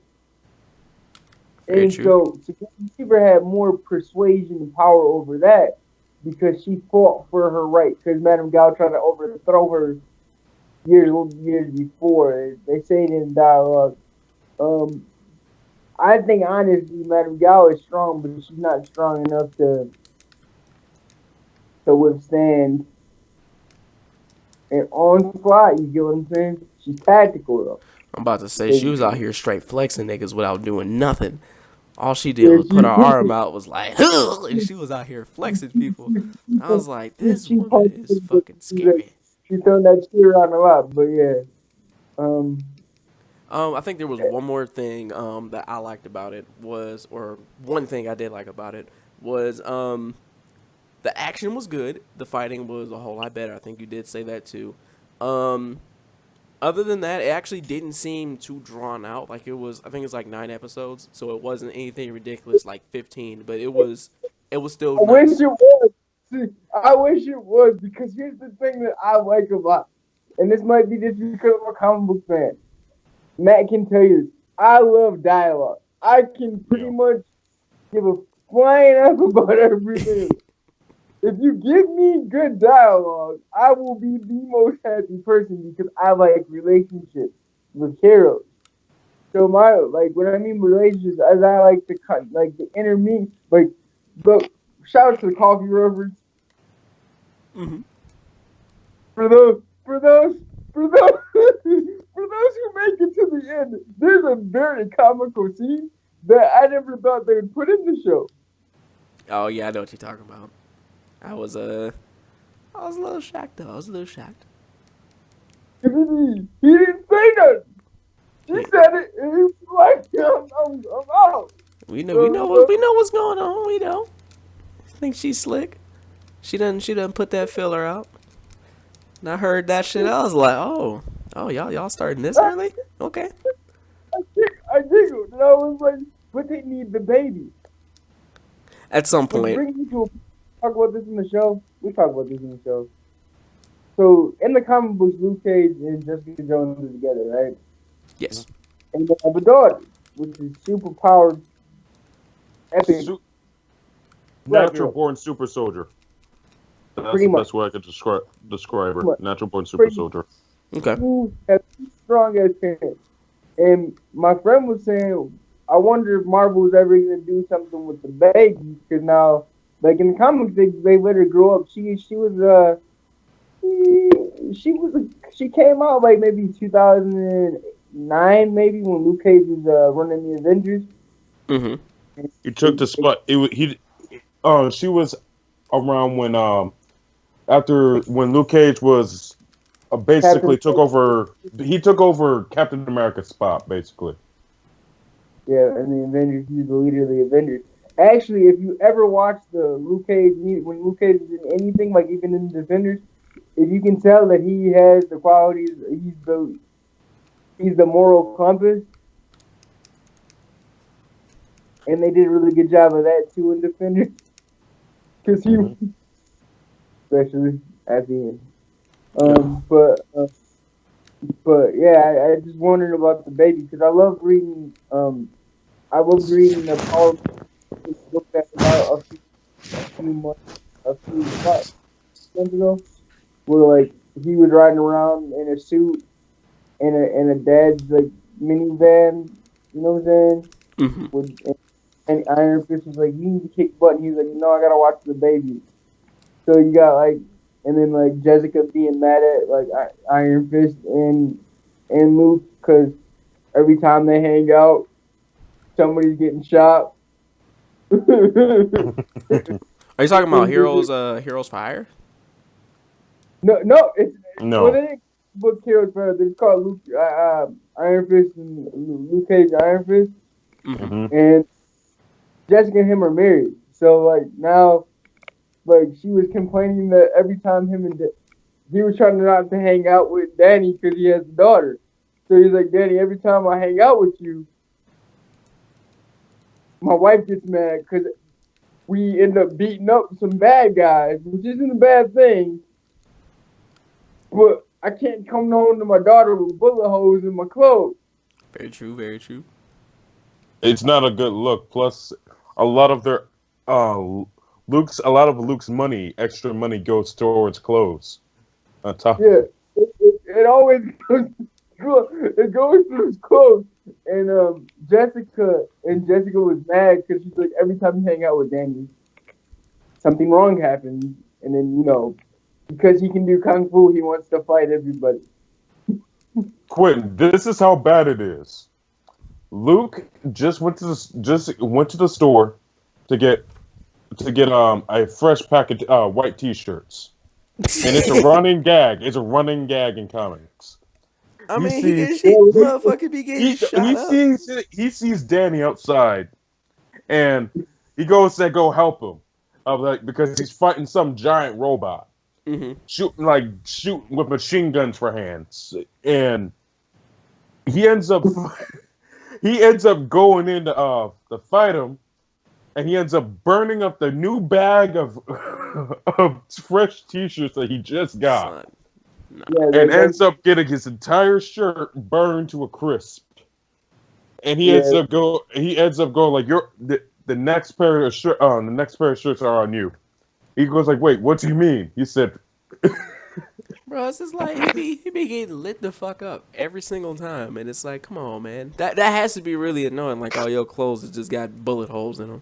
Very And true. so Sigourney Weaver had more persuasion and power over that because she fought for her right. Because Madame Gao tried to overthrow her years before. They say it in dialogue. I think honestly, Madame Gao is strong, but she's not strong enough to withstand an onslaught. You get what I'm saying? She's tactical though. I'm about to say she was out here straight flexing niggas without doing nothing. All she did Yeah, was put her arm out, was like, "Huh," and she was out here flexing people. I was like, this she woman is fucking scary. she's throwing that shit around a lot, but yeah. Um, I think there was one more thing that I liked about it or one thing I did like about it was the action was good. The fighting was a whole lot better. I think you did say that too. Um, Other than that, it actually didn't seem too drawn out. Like it was, I think it's like 9 episodes, so it wasn't anything ridiculous like 15. But it was still I wish nice. it was. See, I wish it was because here's the thing that I like about, and this might be just because I'm a comic book fan. Matt can tell you this. I love dialogue. I can pretty much give a flying F about everything. If you give me good dialogue, I will be the most happy person because I like relationships with heroes. So my like when I mean relationships, as I like the the inner me, like look, shout out to the coffee reference Hmm. for those for those for those for those who make it to the end. There's a very comical scene that I never thought they would put in the show. Oh yeah, I know what you're talking about. I was I was a little shocked though. I was a little shocked. He didn't say nothing. He Yeah. said it, and he was like, I'm out. We know what's going on. We know. Think she's slick. She done put that filler out. And I heard that shit. I was like, oh, y'all starting this early? Okay. I giggled, and I was like, but they need the baby. At some Which point, brings me to talk about this in the show. We talk about this in the show. So in the comic books, Luke Cage and Jessica Jones are together, right? yes. And they have a daughter, which is super powered, epic. Natural born super soldier. That's Pretty the much. best way I could describe her. Much. Natural born super Pretty- soldier. Okay. Who have strong as parents. And my friend was saying, I wonder if Marvel is ever going to do something with the baby because now, like in the comics, they let her grow up. She came out like maybe 2009, maybe when Luke Cage was running the Avengers. Mm-hmm. He took the spot. She was around when after when Luke Cage was basically took over. He took over Captain America's spot basically. Yeah, and the Avengers, he's the leader of the Avengers. Actually, if you ever watch the Luke Cage, when Luke Cage is in anything, like even in the Defenders, if you can tell that he has the qualities, he's the moral compass, and they did a really good job of that too in Defenders, because he, especially at the end. But yeah, I just wondering about the baby because I love reading. I was reading the power book that came out a few months ago, where like he was riding around in a suit in a dad's like minivan, you know what I'm saying? Mm-hmm. And Iron Fist was like, "You need to kick butt," and he's like, "No, I gotta watch the baby." So you got like, and then like Jessica being mad at like Iron Fist and Luke because every time they hang out, somebody's getting shot. Are you talking about Heroes Fire? No, it's No. well, they didn't book Heroes Fire. They called Luke Iron Fist and Luke Cage Iron Fist, Mm-hmm. and Jessica and him are married. So like now, like she was complaining that every time he was trying not to hang out with Danny because he has a daughter. So he's like, Danny, every time I hang out with you, my wife gets mad because we end up beating up some bad guys, which isn't a bad thing. But I can't come home to my daughter with bullet holes in my clothes. Very true. Very true. It's not a good look. Plus, a lot of their Luke's money, extra money, goes towards clothes. On top. Yeah, it always goes. It goes through his clothes. And Jessica was mad because she's like, every time you hang out with Danny, something wrong happens. And then, because he can do kung fu, he wants to fight everybody. Quentin, this is how bad it is. Luke just went to the store to get a fresh packet white T-shirts, and it's a running gag. It's a running gag in comics. I mean, sees- he motherfucker be getting shot up. He sees Danny outside, and he goes to go help him, because he's fighting some giant robot. shooting with machine guns for hands, and he ends up going in to fight him, and he ends up burning up the new bag of of fresh t-shirts that he just got, Son. No. Yeah, and ends up getting his entire shirt burned to a crisp. And he ends up going like, "You're the next pair of shirts are on you." He goes like, "Wait, what do you mean?" He said, Bro, it's just like he be getting lit the fuck up every single time, and it's like, come on, man, that has to be really annoying. Like all your clothes has just got bullet holes in them.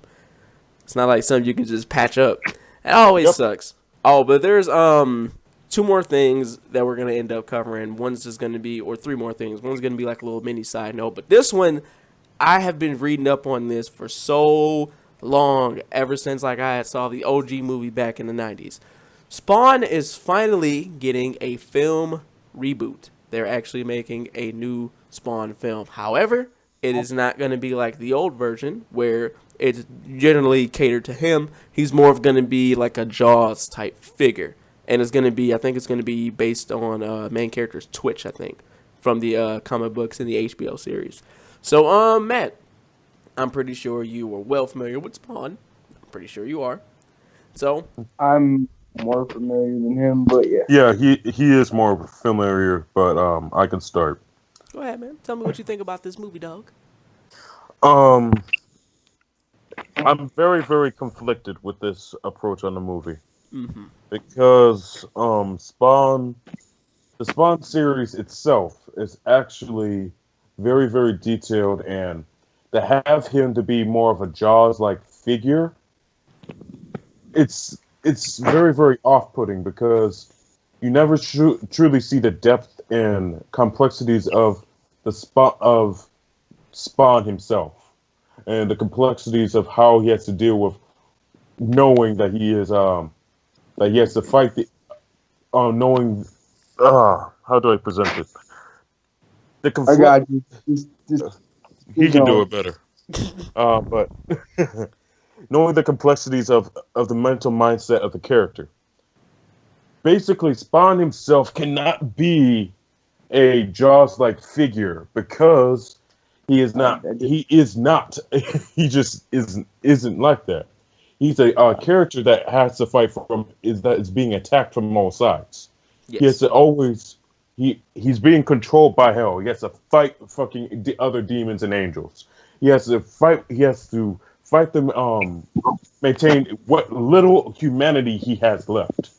It's not like something you can just patch up. It always sucks. Oh, but there's two more things that we're gonna end up covering. One's just gonna be, or three more things. One's gonna be like a little mini side note, but this one, I have been reading up on this for so long, ever since like I saw the OG movie back in the 90s. Spawn is finally getting a film reboot. They're actually making a new Spawn film. However, it is not going to be like the old version where it's generally catered to him. He's more of going to be like a Jaws type figure. And it's going to be, I think it's going to be based on main character's Twitch, I think, from the comic books in the HBO series. So, Matt, I'm pretty sure you are well familiar with Spawn. I'm pretty sure you are. So, I'm more familiar than him, but yeah. "Yeah, he is more familiar, but I can start." go ahead, man. Tell me what you think about this movie, dog. I'm very, very conflicted with this approach on the movie because the Spawn series itself is actually very, very detailed, and to have him to be more of a Jaws-like figure, it's very, very off-putting because you never truly see the depth and complexities of Spawn himself, and the complexities of how he has to deal with knowing that he is that he has to fight the knowing how do I present it? I got you. He can do it better. But knowing the complexities of the mental mindset of the character. Basically, Spawn himself cannot be a Jaws-like figure because he is not. He is not. He just isn't like that. He's a character that has to fight is being attacked from all sides. Yes. He has to always. He's being controlled by hell. He has to fight fucking the other demons and angels. He has to fight. He has to fight them. Maintain what little humanity he has left.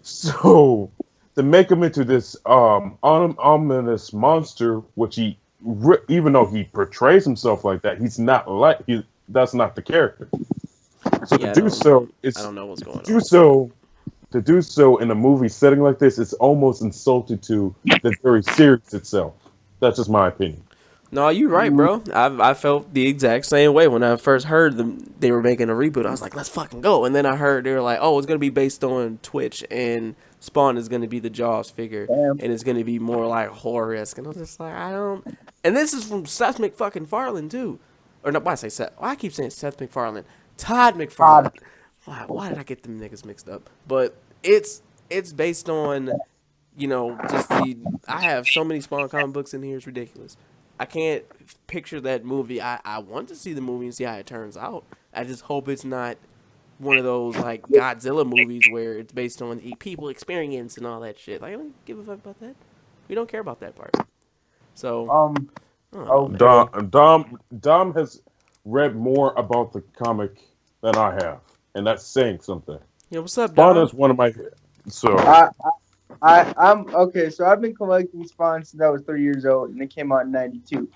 So to make him into this ominous monster, which even though he portrays himself like that, he's not like that's not the character. So Yeah, to do so, it's I don't know what's going on. To do so in a movie setting like this, it's almost insulting to the very series itself. That's just my opinion. No, you're right, bro. I felt the exact same way when I first heard they were making a reboot. I was like, let's fucking go. And then I heard they were like, oh, it's going to be based on Twitch, and Spawn is going to be the Jaws figure, and it's going to be more like horror-esque. And I was just like, I don't... And this is from Seth MacFarlane, too. Or no, why I say Seth? I keep saying Seth MacFarlane. Todd McFarlane. Why did I get them niggas mixed up? But it's based on, just I have so many Spawn comic books in here, it's ridiculous. I can't picture that movie. I want to see the movie and see how it turns out. I just hope it's not one of those like Godzilla movies where it's based on people experience and all that shit. Like, I don't give a fuck about that. We don't care about that part. So, Dom has read more about the comic than I have, and that's saying something. Yeah, what's up, Dom? Spawn is one of my I'm okay. So I've been collecting Spawn since I was 3 years old, and it came out in '92.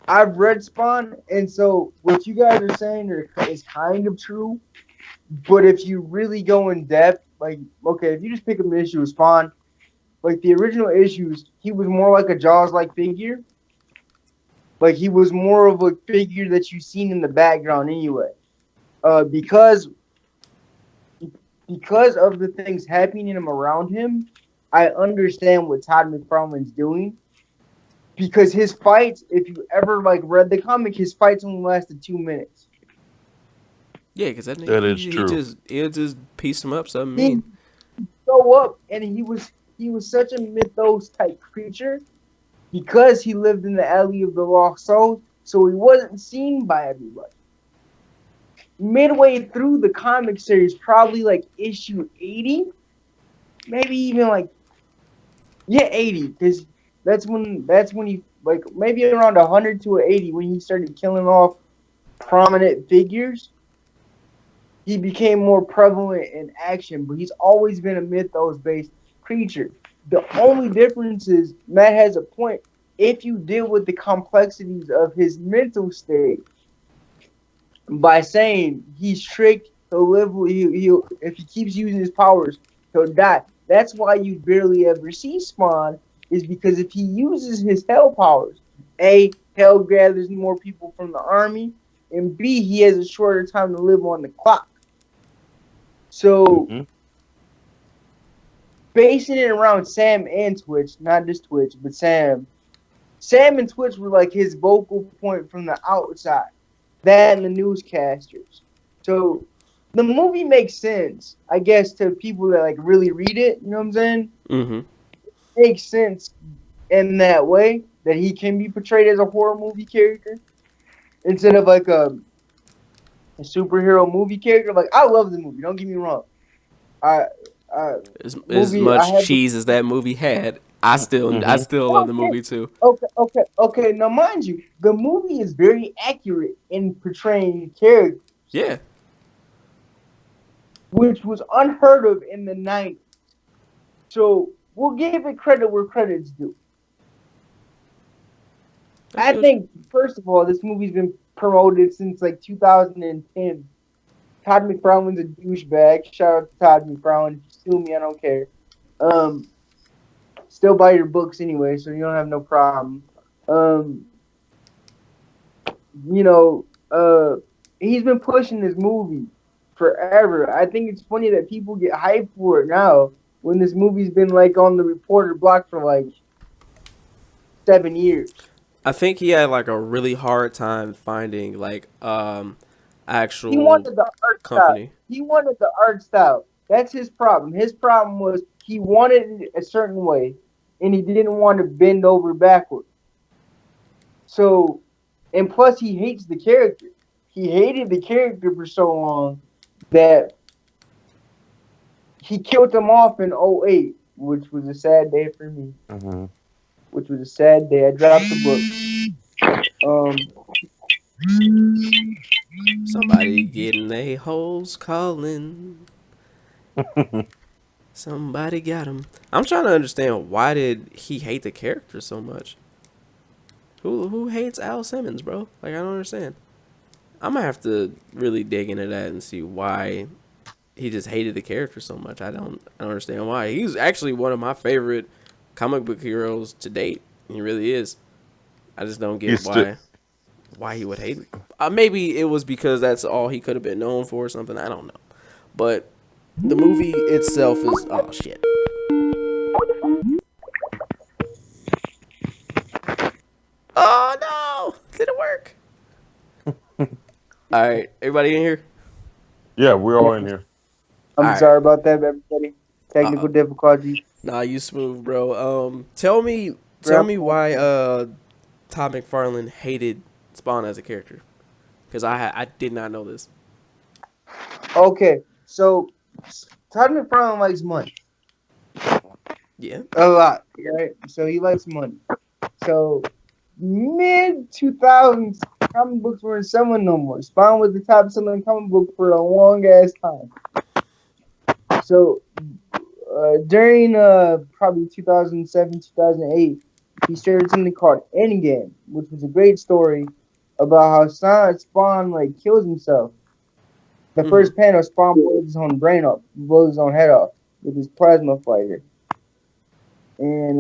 I've read Spawn, and so what you guys are saying is kind of true. But if you really go in depth, like, okay, if you just pick up an issue of Spawn, like the original issues, he was more like a Jaws-like figure. Like, he was more of a figure that you've seen in the background anyway. Because of the things happening around him, I understand what Todd McFarlane's doing. Because his fights, if you ever read the comic, his fights only lasted 2 minutes. Yeah, because that That nigga, is he true. just pieced him up something He mean. show up and he was such a mythos type creature because he lived in the alley of the lost souls, so he wasn't seen by everybody. Midway through the comic series, probably like issue 80, maybe even like 80, because that's when he like maybe around 100 to 80 when he started killing off prominent figures. He became more prevalent in action, but he's always been a mythos based creature. The only difference is Matt has a point. If you deal with the complexities of his mental state by saying he's tricked, he'll live. He'll if he keeps using his powers, he'll die. That's why you barely ever see Spawn. Is because if he uses his hell powers, A, hell gathers more people from the army, and B, he has a shorter time to live on the clock. So basing it around Sam and Twitch, not just Twitch, but Sam and Twitch were like his vocal point from the outside. That and the newscasters. So the movie makes sense, I guess, to people that like really read it. You know what I'm saying? Mm-hmm. It makes sense in that way that he can be portrayed as a horror movie character instead of like a superhero movie character. Like I love the movie. Don't get me wrong. As Movie I much have. cheese as that movie had, I still love the movie too. Okay. Now, mind you, the movie is very accurate in portraying characters, Yeah. which was unheard of in the 90s. So we'll give it credit where credit's due. I think, first of all, this movie's been promoted since like 2010. Todd McFarlane's a douchebag. Shout out to Todd McFarlane. If you sue me, I don't care. Still buy your books anyway, so you don't have no problem. He's been pushing this movie forever. I think it's funny that people get hyped for it now when this movie's been like on the reporter block for like 7 years. I think he had like a really hard time finding like actual He wanted the art company. style. He wanted the art style. That's his problem. His problem was he wanted it a certain way, and he didn't want to bend over backward. So, and plus he hates the character. He hated the character for so long that he killed him off in 08, which was a sad day for me. Which was a sad day. I dropped the book. Somebody getting they hoes calling. Somebody got him. I'm trying to understand, why did he hate the character so much? Who hates Al Simmons, bro? Like, I don't understand. I'm gonna have to really dig into that and see why he just hated the character so much. I don't understand why. He's actually one of my favorite comic book heroes to date. He really is. I just don't get why he would hate him. Maybe it was because that's all he could have been known for or something. I don't know. But the movie itself is... Oh, shit. Oh, no! Didn't work. All right. Everybody in here? Yeah, we're all in here. I'm sorry about that, everybody. Technical difficulties. Nah, you smooth, bro. Tell me why Todd McFarlane hated Spawn as a character, because I did not know this. Okay, so Todd McFarlane likes money. Yeah. A lot, right? So he likes money. So mid 2000s, comic books weren't selling no more. Spawn was the top selling comic book for a long ass time. So during probably 2007, 2008, he started something called Endgame, which was a great story about how Spawn like kills himself. The first panel, Spawn blows his own brain up, blows his own head off with his plasma fighter. And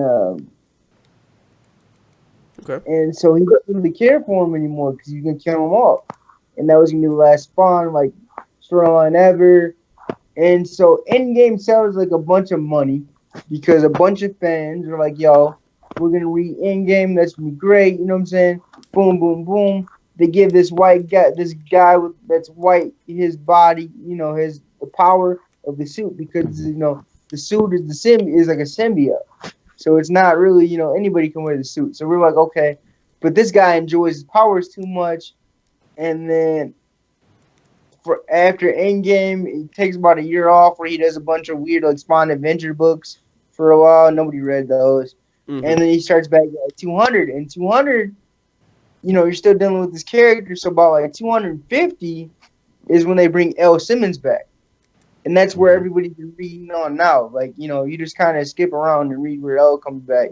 and so he doesn't really care for him anymore because he's gonna kill him off. And that was gonna be the last Spawn like storyline ever. And so Endgame sells like a bunch of money because a bunch of fans are like, yo, we're gonna read Endgame, that's gonna be great, you know what I'm saying? Boom, boom, boom. they give this that's white, his body, the power of the suit because the suit is like a symbiote, so it's not really anybody can wear the suit. So we're like, okay, but this guy enjoys his powers too much, and then for after Endgame, it takes about a year off where he does a bunch of weird like Spawn adventure books for a while. Nobody read those, and then he starts back at 200, and 200. You're still dealing with this character, so about like 250 is when they bring L. Simmons back. And that's where everybody's been reading on now. Like, you just kind of skip around and read where L comes back.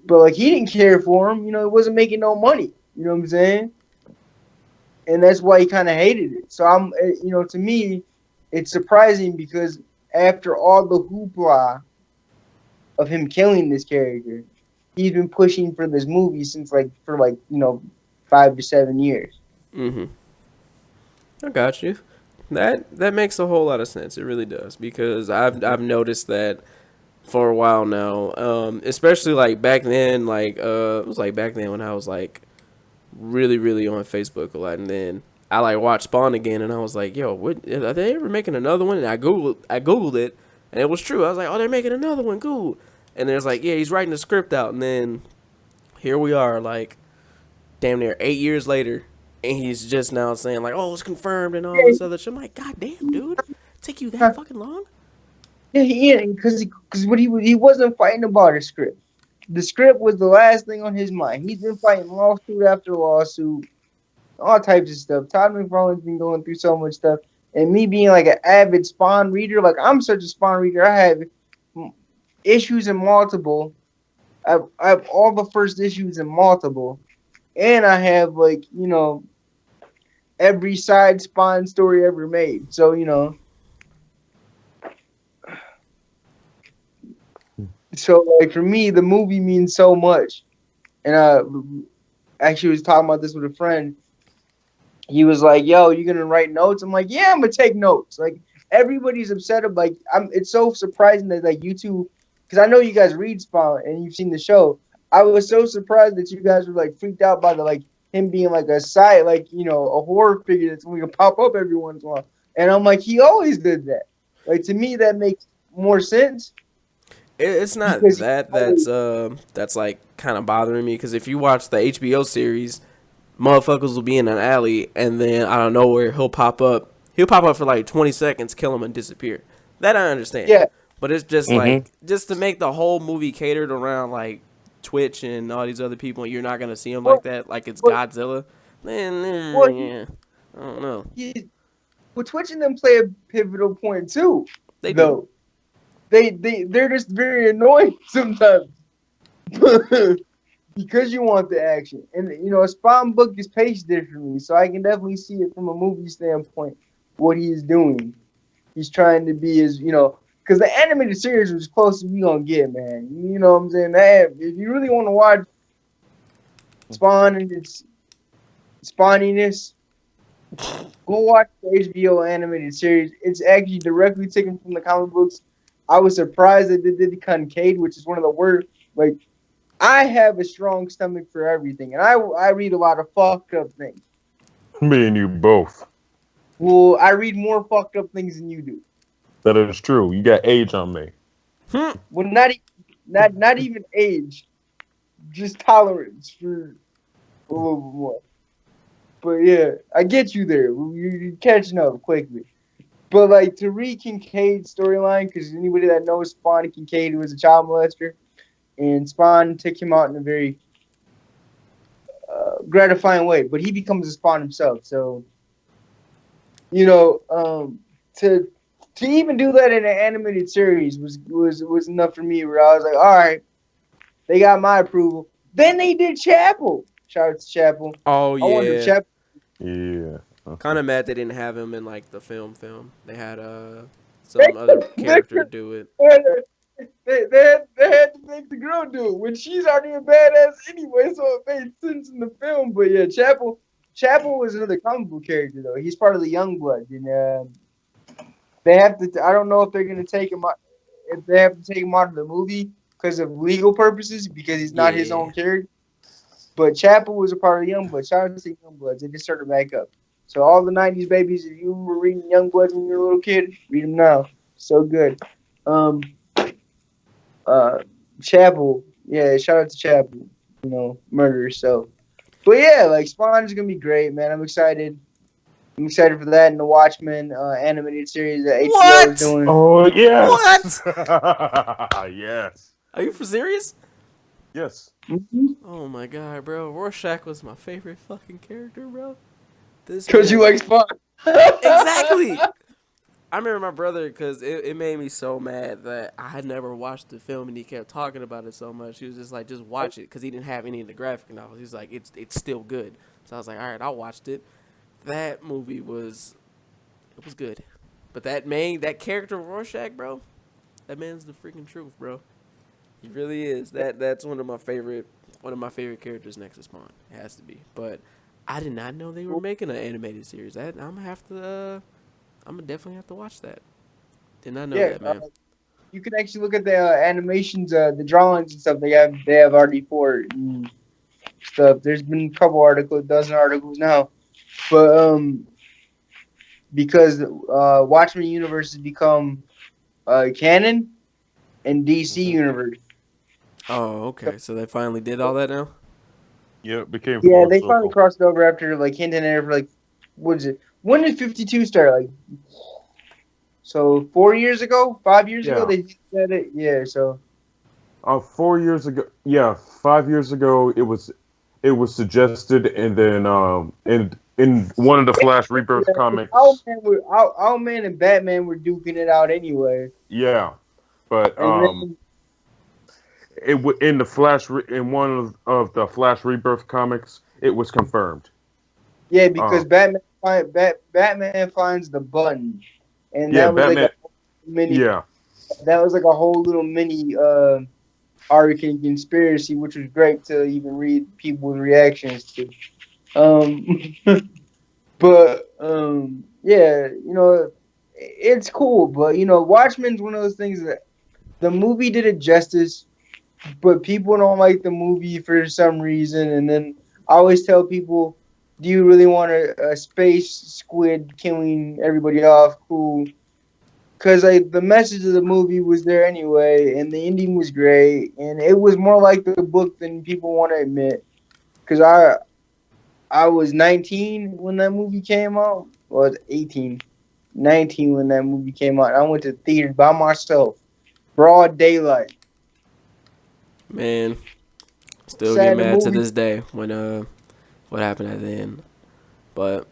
But, like, he didn't care for him. It wasn't making no money. You know what I'm saying? And that's why he kind of hated it. So, to me, it's surprising because after all the hoopla of him killing this character, he's been pushing for this movie since, for 5 to 7 years. I got you. That makes a whole lot of sense. It really does, because I've noticed that for a while now. Especially like back then, it was like back then when I was like really, really on Facebook a lot, and then I like watched Spawn again, and I was like, yo, what are they ever making another one? And I googled it, and it was true. I was like, oh, they're making another one, cool. And then it's like, yeah, he's writing the script out, and then here we are, like damn near 8 years later. And he's just now saying, like, oh, it's confirmed and all this other shit. I'm like, God damn, dude. Take you that fucking long? Yeah, because he wasn't fighting about a script. The script was the last thing on his mind. He's been fighting lawsuit after lawsuit, all types of stuff. Todd McFarlane's been going through so much stuff. And me being like an avid Spawn reader, like I'm such a Spawn reader. I have issues in multiple. I have all the first issues in multiple. And I have, every side Spawn story ever made. So, for me, the movie means so much. And I actually was talking about this with a friend. He was like, yo, you going to write notes? I'm like, yeah, I'm going to take notes. Like, everybody's upset about, it's so surprising that, like, you two, because I know you guys read Spawn and you've seen the show. I was so surprised that you guys were, like, freaked out by him being like a side, a horror figure that's going to pop up every once in a while. And I'm like, he always did that. Like, to me, that makes more sense. It's not that's like kind of bothering me, because if you watch the HBO series, motherfuckers will be in an alley, and then out of nowhere he'll pop up for like 20 seconds, kill him, and disappear. That I understand. Yeah. But it's just just to make the whole movie catered around like Twitch and all these other people, and you're not gonna see him like that, like it's Godzilla. Yeah, I don't know. Well, Twitch and them play a pivotal point too. They do. They're just very annoying sometimes because you want the action. And a Spawn book is paced differently, so I can definitely see it from a movie standpoint what he is doing. He's trying to be as because the animated series was as close as we gonna get, man. You know what I'm saying? If you really want to watch Spawn and its spawniness, go watch the HBO animated series. It's actually directly taken from the comic books. I was surprised that they did the Concade, which is one of the worst. Like, I have a strong stomach for everything, and I read a lot of fucked up things. Me and you both. Well, I read more fucked up things than you do. That is true. You got age on me. Well, not even age, just tolerance for a little bit more. But yeah, I get you there. You're catching up quickly. But like, to read Kincaid's storyline, because anybody that knows Spawn, Kincaid was a child molester, and Spawn took him out in a very gratifying way. But he becomes a Spawn himself. So, to even do that in an animated series was enough for me. Where I was like, all right, they got my approval. Then they did Chapel. Shout out to Chapel. Oh yeah. I wonder Chapel. Yeah. Kind of mad they didn't have him in like the film. They had some other character do it. They had to make the girl do it when she's already a badass anyway, so it made sense in the film. But yeah, Chapel was another comic book character though. He's part of the Youngbloods, and they have to. I don't know if they're gonna take him out. If they have to take him out of the movie because of legal purposes, because he's not his own character. But Chapel was a part of Youngbloods. Shout out to Youngbloods. They just started back up. So all the '90s babies, if you were reading Youngbloods when you were a little kid, read them now. So good. Um, Chapel, yeah. Shout out to Chapel. Murder. So, but yeah, like Spawn is gonna be great, man. I'm excited. I'm excited for that and the Watchmen animated series that HBO is doing. Oh yes. What? Yes. Are you for serious? Yes. Mm-hmm. Oh my god, bro. Rorschach was my favorite fucking character, bro. Because you like Spawn. Exactly. I remember my brother, because it made me so mad that I had never watched the film, and he kept talking about it so much. He was just like, just watch it, because he didn't have any of the graphic novels. He was like, it's still good. So I was like, all right, I watched it. That movie was good. But that character Rorschach, bro, that man's the freaking truth, bro. He really is. That's one of my favorite characters next to Spawn. It has to be. But I did not know they were making an animated series. I'm gonna definitely have to watch that. Did not know that, man. You can actually look at the animations, the drawings and stuff they have already for it and stuff. There's been a dozen articles now, but because Watchmen universe has become canon and DC universe. Oh, okay. So they finally did all that now? Yeah, it became. Yeah, they finally crossed over after like hinting at it for like, what is it? When did 52 start? Like, so 4 years ago, 5 years ago they said it. Yeah, so. 4 years ago, 5 years ago it was suggested, and then in one of the Flash Rebirth comics, Owlman and Batman were duking it out anyway. Yeah, but in one of the Flash Rebirth comics, it was confirmed. Yeah, because Batman finds the button, and that was like a mini. Yeah, that was like a whole little mini arc and conspiracy, which was great to even read people's reactions to. But yeah, it's cool. But Watchmen's one of those things that the movie did it justice, but people don't like the movie for some reason. And then I always tell people, do you really want a space squid killing everybody off? Cool. Because the message of the movie was there anyway, and the ending was great, and it was more like the book than people want to admit. Because I was 19 when that movie came out. Well, I was 18. 19 when that movie came out. I went to theater by myself. Broad daylight. Man, still get mad to this day when what happened at the end. But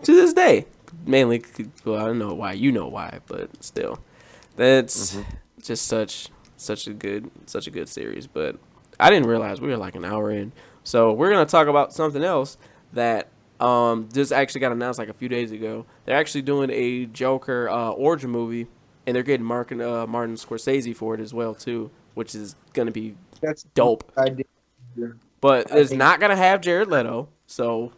to this day, mainly, well, I don't know why. You know why, but still, that's just such a good series. But I didn't realize we were like an hour in. So we're gonna talk about something else that just actually got announced like a few days ago. They're actually doing a Joker origin movie, and they're getting Martin Scorsese for it as well too, which is gonna be dope. But it's not gonna have Jared Leto, so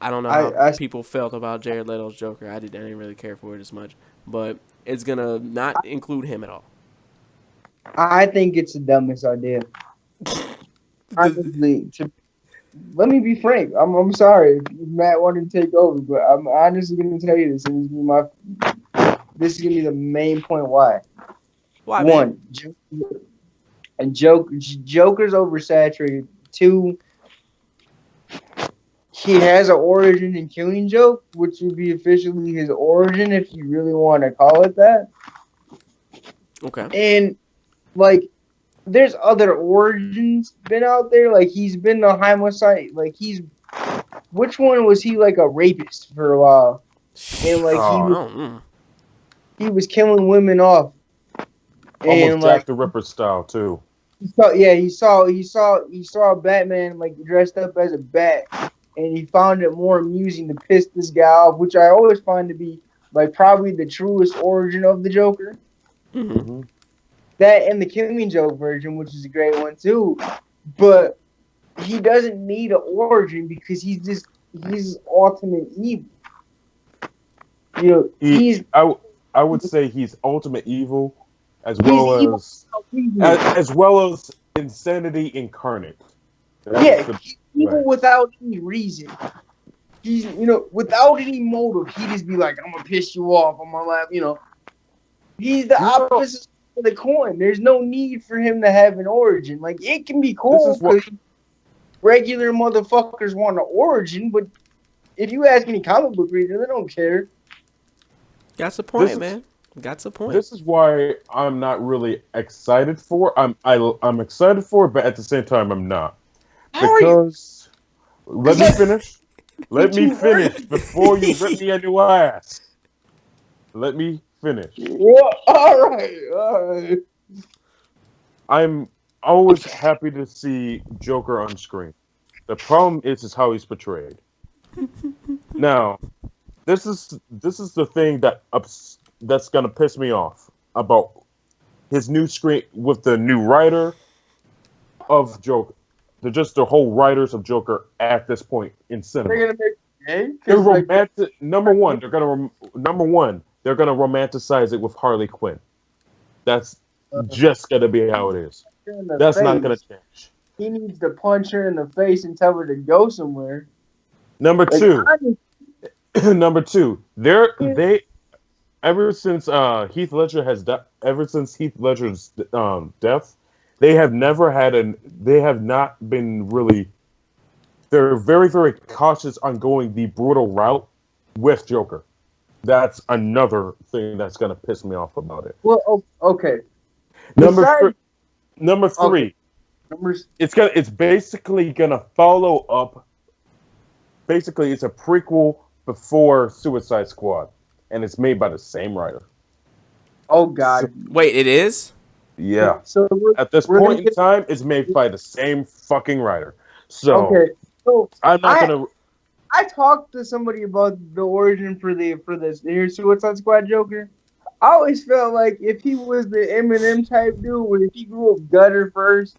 I don't know how people felt about Jared Leto's Joker. I didn't really care for it as much, but it's gonna not include him at all. I think it's the dumbest idea. Honestly, let me be frank. I'm sorry if Matt wanted to take over, but I'm honestly going to tell you this. This is going to be the main point why. Why? One, Joker's oversaturated. Two, he has an origin in Killing Joke, which would be officially his origin if you really want to call it that. Okay. And like, there's other origins been out there. Like, he's been a homicide. Like, which one was he, like, a rapist for a while? And like he was killing women off. And almost Jack the Ripper style too. He saw Batman like dressed up as a bat, and he found it more amusing to piss this guy off, which I always find to be like probably the truest origin of the Joker. Mm-hmm. That and the Killing Joke version, which is a great one too, but he doesn't need an origin because he's ultimate evil. I would say he's ultimate evil, as well as insanity incarnate. Yeah, he's evil without any reason. He's, without any motive. He just be like, I'm gonna piss you off on my lap. He's the opposite of the coin. There's no need for him to have an origin. Like, it can be cool because regular motherfuckers want an origin, but if you ask any comic book reader, they don't care. Got a point, man. Got a point. This is why I'm not really excited for. I'm excited for it, but at the same time, I'm not. Because let me finish. Let me finish before you rip me a new ass. Let me finish. Well, all right. I'm always happy to see Joker on screen. The problem is how he's portrayed. Now, this is the thing that's gonna piss me off about his new screen with the new writer of Joker. The whole writers of Joker at this point in cinema. They're gonna make they're romantic. Number one, they're gonna romanticize it with Harley Quinn. That's just gonna be how it is. That's not gonna change. He needs to punch her in the face and tell her to go somewhere. Number two, they ever since Heath Ledger's death, they have not been really. They're very, very cautious on going the brutal route with Joker. That's another thing that's gonna piss me off about it. Well, okay. Number three. Okay. It's basically gonna follow up. Basically, it's a prequel before Suicide Squad, and it's made by the same writer. Oh God! Wait, it is? Yeah. So at this point in time, it's made by the same fucking writer. So okay. So I'm not gonna. I talked to somebody about the origin for this Suicide Squad Joker. I always felt like if he was the Eminem type dude, where if he grew up gutter first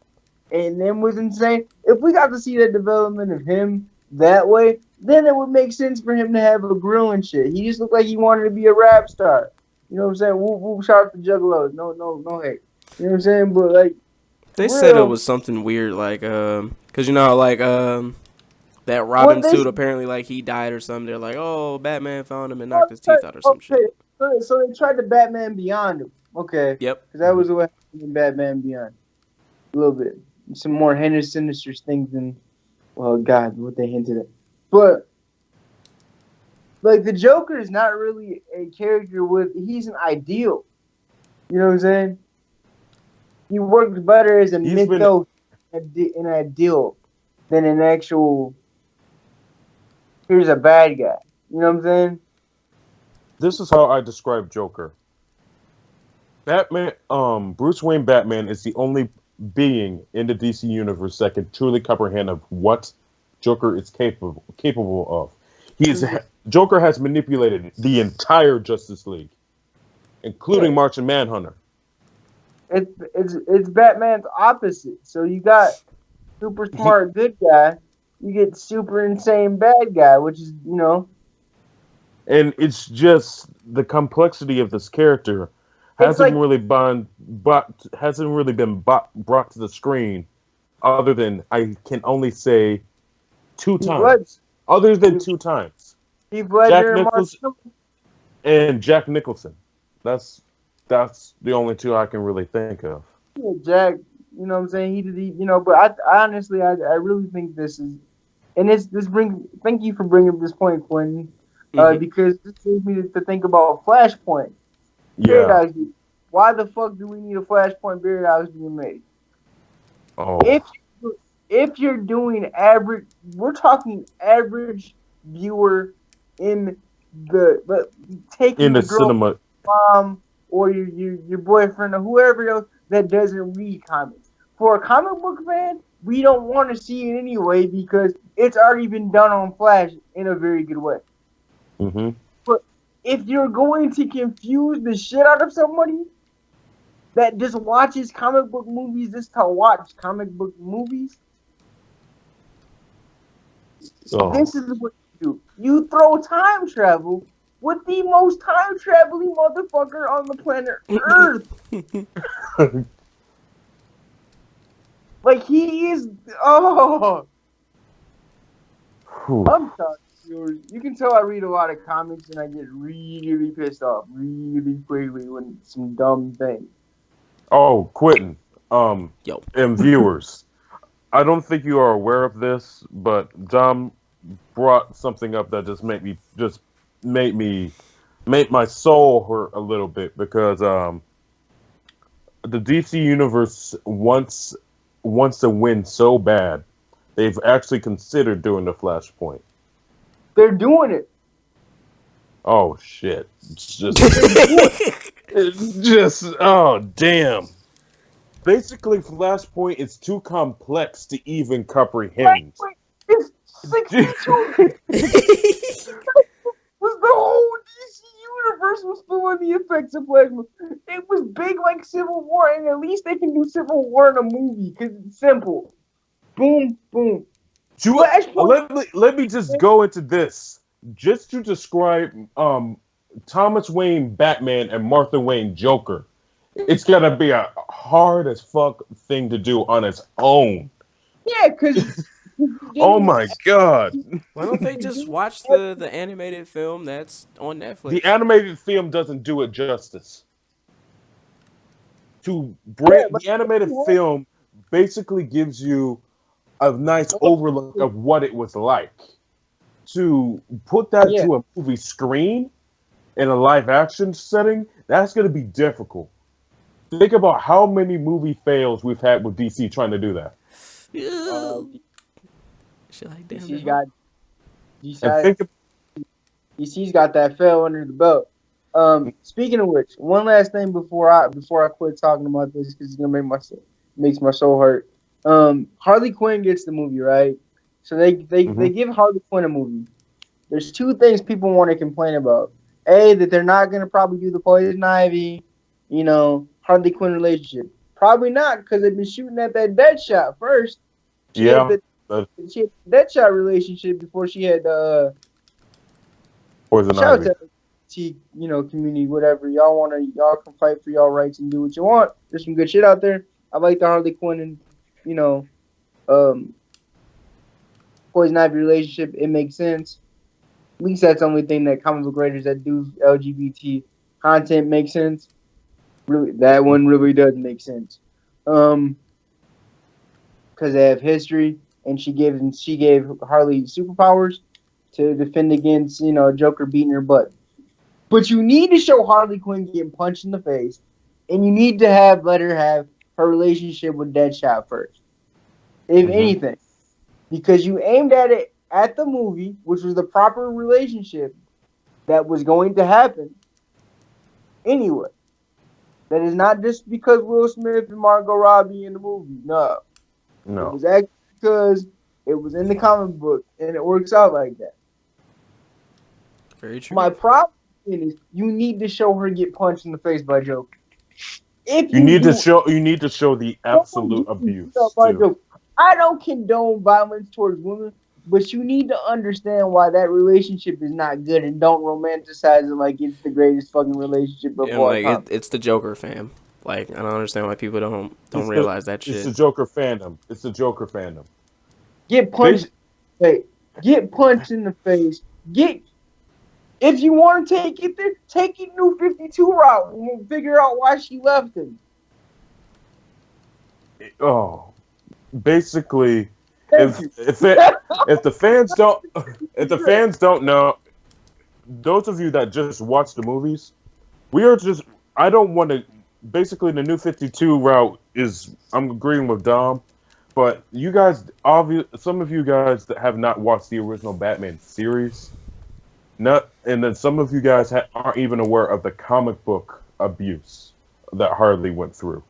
and then was insane, if we got to see that development of him that way, then it would make sense for him to have a grill and shit. He just looked like he wanted to be a rap star. You know what I'm saying? Woo, shout out to Juggalos. No hate. You know what I'm saying? But like, they said it was something weird, like because that Robin suit apparently like he died or something. They're like, oh, Batman found him and knocked his teeth out or some shit. So they tried to Batman Beyond him. Okay. Yep. Because that was what happened in Batman Beyond. A little bit. Some more sinister things than, well, God, what they hinted at. But, like, the Joker is not really a character he's an ideal. You know what I'm saying? He works better as a mythos an ideal than an actual, here's a bad guy. You know what I'm saying? This is how I describe Joker. Batman, Bruce Wayne Batman is the only being in the DC universe that can truly comprehend of what Joker is capable of. Joker has manipulated the entire Justice League, including Martian Manhunter. It's Batman's opposite. So you got super smart good guy, you get super insane bad guy, which is And it's just the complexity of this character hasn't really been brought to the screen, other than I can only say two times. Other than two times, Jack Nicholson and Jack Nicholson. That's the only two I can really think of. Yeah, Jack, you know what I'm saying? But I honestly, I really think this is, and thank you for bringing up this point, Quentin. Because this brings me to think about Flashpoint. Yeah. Why the fuck do we need a Flashpoint paradox being made? Oh. If you're doing average, we're talking average viewer in the cinema, mom or your boyfriend or whoever else that doesn't read comics. For a comic book fan, we don't want to see it anyway because it's already been done on Flash in a very good way. Mm-hmm. But if you're going to confuse the shit out of somebody that just watches comic book movies just to watch comic book movies, this is what you do. You throw time travel with the most time traveling motherfucker on the planet Earth. Like he is. Oh, Whew. I'm sorry. You can tell I read a lot of comics and I get really pissed off really quickly when some dumb thing. Oh, Quentin, Yo. and viewers, I don't think you are aware of this, but Dom brought something up that made my soul hurt a little bit because the DC universe wants to win so bad, they've actually considered doing the Flashpoint. They're doing it. Oh shit! It's just oh damn. Basically, Flashpoint is too complex to even comprehend. It's 62. Was the whole DC universe was feeling the effects of Flashpoint. It was big like Civil War, and at least they can do Civil War in a movie because it's simple. Boom, boom. Let me just go into this. Just to describe Thomas Wayne Batman and Martha Wayne Joker, it's gotta be a hard as fuck thing to do on its own. Yeah, because oh my god! Why don't they just watch the animated film that's on Netflix? The animated film doesn't do it justice. The animated film basically gives you a nice overlook of what it was like. To put that to a movie screen in a live action setting, that's going to be difficult. Think about how many movie fails we've had with DC trying to do that. Shit like damn. DC's got that fail under the belt. Speaking of which, one last thing before I quit talking about this because it's gonna makes my soul hurt. Harley Quinn gets the movie, right? So they give Harley Quinn a movie. There's two things people want to complain about. A, that they're not going to probably do the Poison Ivy, Harley Quinn relationship. Probably not, because they've been shooting at that Deadshot first. She had the Deadshot relationship before she had Poison Ivy. Community, whatever. Y'all can fight for y'all rights and do what you want. There's some good shit out there. I like the Harley Quinn and, Poison Ivy relationship. It makes sense. At least that's the only thing that comic book writers that do LGBT content makes sense. Really, that one really does make sense. Because they have history, and she gave Harley superpowers to defend against Joker beating her butt. But you need to show Harley Quinn getting punched in the face, and you need to let her have her relationship with Deadshot first, if anything. Because you aimed at it at the movie, which was the proper relationship that was going to happen anyway. That is not just because Will Smith and Margot Robbie in the movie. No. It was actually because it was in the comic book, and it works out like that. Very true. My problem is you need to show her get punched in the face by Joker. You need to show the absolute abuse too. I don't condone violence towards women, but you need to understand why that relationship is not good and don't romanticize it like it's the greatest fucking relationship of all time. It's the Joker fam. Like, I don't understand why people don't realize that shit. It's the Joker fandom. Get punched. Get punched in the face. If you want to take it there, take it New 52 route and we'll figure out why she left him. Basically, if the fans don't know, those of you that just watch the movies, I don't want to. Basically, the New 52 route is. I'm agreeing with Dom, but you guys, some of you guys that have not watched the original Batman series, and then some of you guys aren't even aware of the comic book abuse that Harley went through.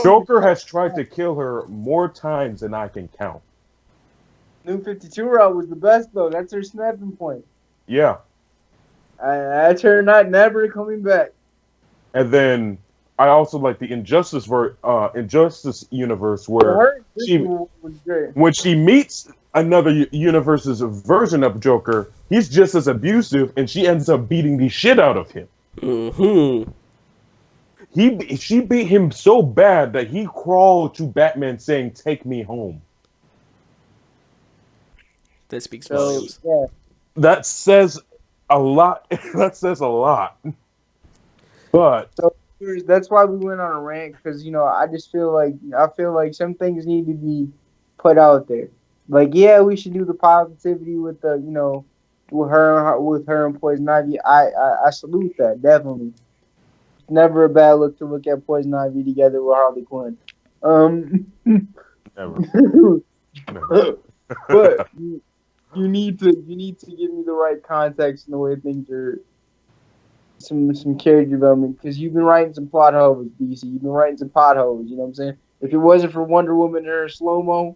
Joker has tried to kill her more times than I can count. New 52 route was the best though. That's her snapping point. Yeah. That's her never coming back. And then I also like the Injustice universe where when she meets another universe's version of Joker, he's just as abusive, and she ends up beating the shit out of him. She beat him so bad that he crawled to Batman saying, "Take me home." That speaks So volumes. yeah, That says a lot. That says a lot. But so that's why we went on a rant because I just feel like some things need to be put out there. Like yeah, we should do the positivity with the with her and Poison Ivy. I salute that definitely. It's never a bad look to look at Poison Ivy together with Harley Quinn. Um, never, never. but you need to give me the right context and the way things are. Some character development because you've been writing some plot holes, DC. You've been writing some potholes. You know what I'm saying? If it wasn't for Wonder Woman and her slow mo,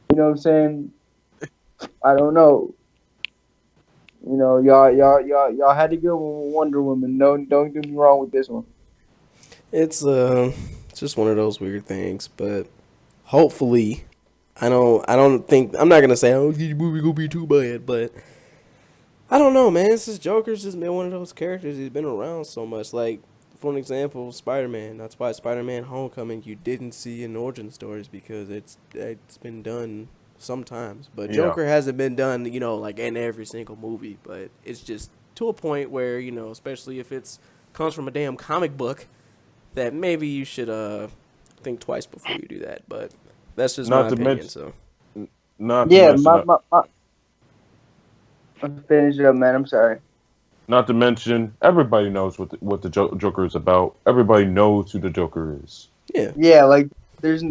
you know what I'm saying? I don't know. Y'all had to go with Wonder Woman. No, don't do me wrong with this one. It's just one of those weird things, but hopefully, I don't think I'm not gonna say I don't think the movie gonna be too bad, but I don't know, man. This Joker's just been one of those characters. He's been around so much. Like, for an example, Spider-Man. That's why Spider-Man: Homecoming you didn't see in origin stories because it's been done sometimes. But Yeah. Joker hasn't been done, like in every single movie. But it's just to a point where especially if it's comes from a damn comic book, that maybe you should think twice before you do that. But that's just Not my to opinion. mention- So Not to Yeah, mention, finish it up, man. I'm sorry. not to mention, everybody knows what the Joker is about. Everybody knows who the Joker is. yeah, Yeah, like he's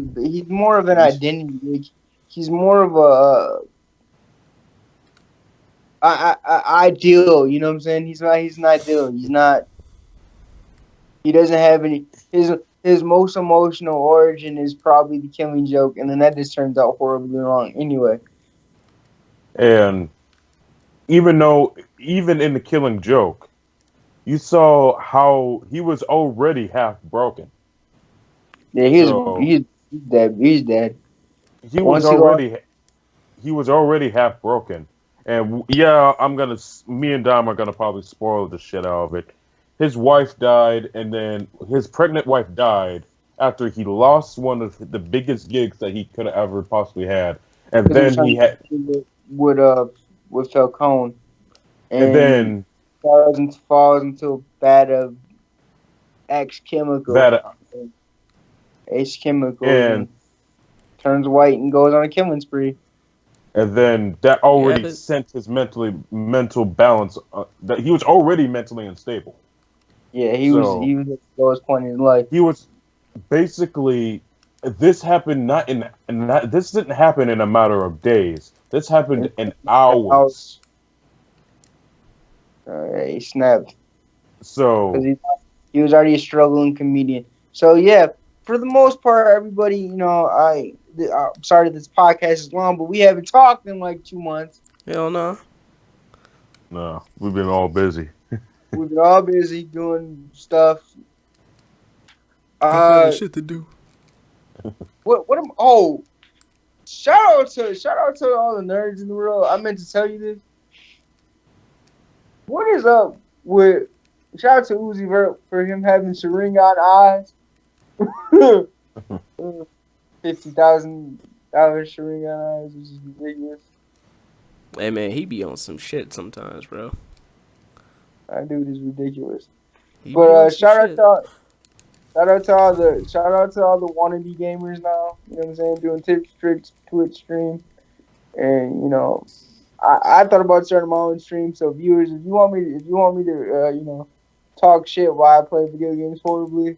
more of an identity. Like, he's more of a ideal. You know what I'm saying? He's an ideal. He's not. He doesn't have any. His most emotional origin is probably the Killing Joke, and then that just turns out horribly wrong. Anyway. And even in the Killing Joke, you saw how he was already half broken. Yeah, So- he's dead. He's dead. He Once was he already he was already half broken. And yeah, me and Dom are gonna probably spoil the shit out of it. His wife died, and then his pregnant wife died after he lost one of the biggest gigs that he could have ever possibly had. And then he had, with Falcone, and then falls into a vat of X chemical, that, X chemical, and and turns white and goes on a killing spree. and then that already but- sent his mental balance. That he was already mentally unstable. Yeah, he So- was at the lowest point in his life. He was basically. This happened this didn't happen in a matter of days. This happened in hours. Yeah, he snapped So because he was already a struggling comedian. So yeah, for the most part, everybody, I'm sorry this podcast is long, but we haven't talked in like 2 months. hell no. no, we've been all busy. We've been all busy doing stuff. Shit to do. Shout out to all the nerds in the world. I meant to tell you this. What is up with shout out to Uzi Vert for him having Sharingan eyes? $50,000 Sharingan eyes, which is ridiculous. Hey man, he be on some shit sometimes, bro. That dude is ridiculous. He be But on some shout out shit. to all the wannabe gamers now. You know what I'm saying? Doing tips, tricks, Twitch stream, and I thought about starting my own stream. So viewers, if you want me to talk shit while I play video games horribly,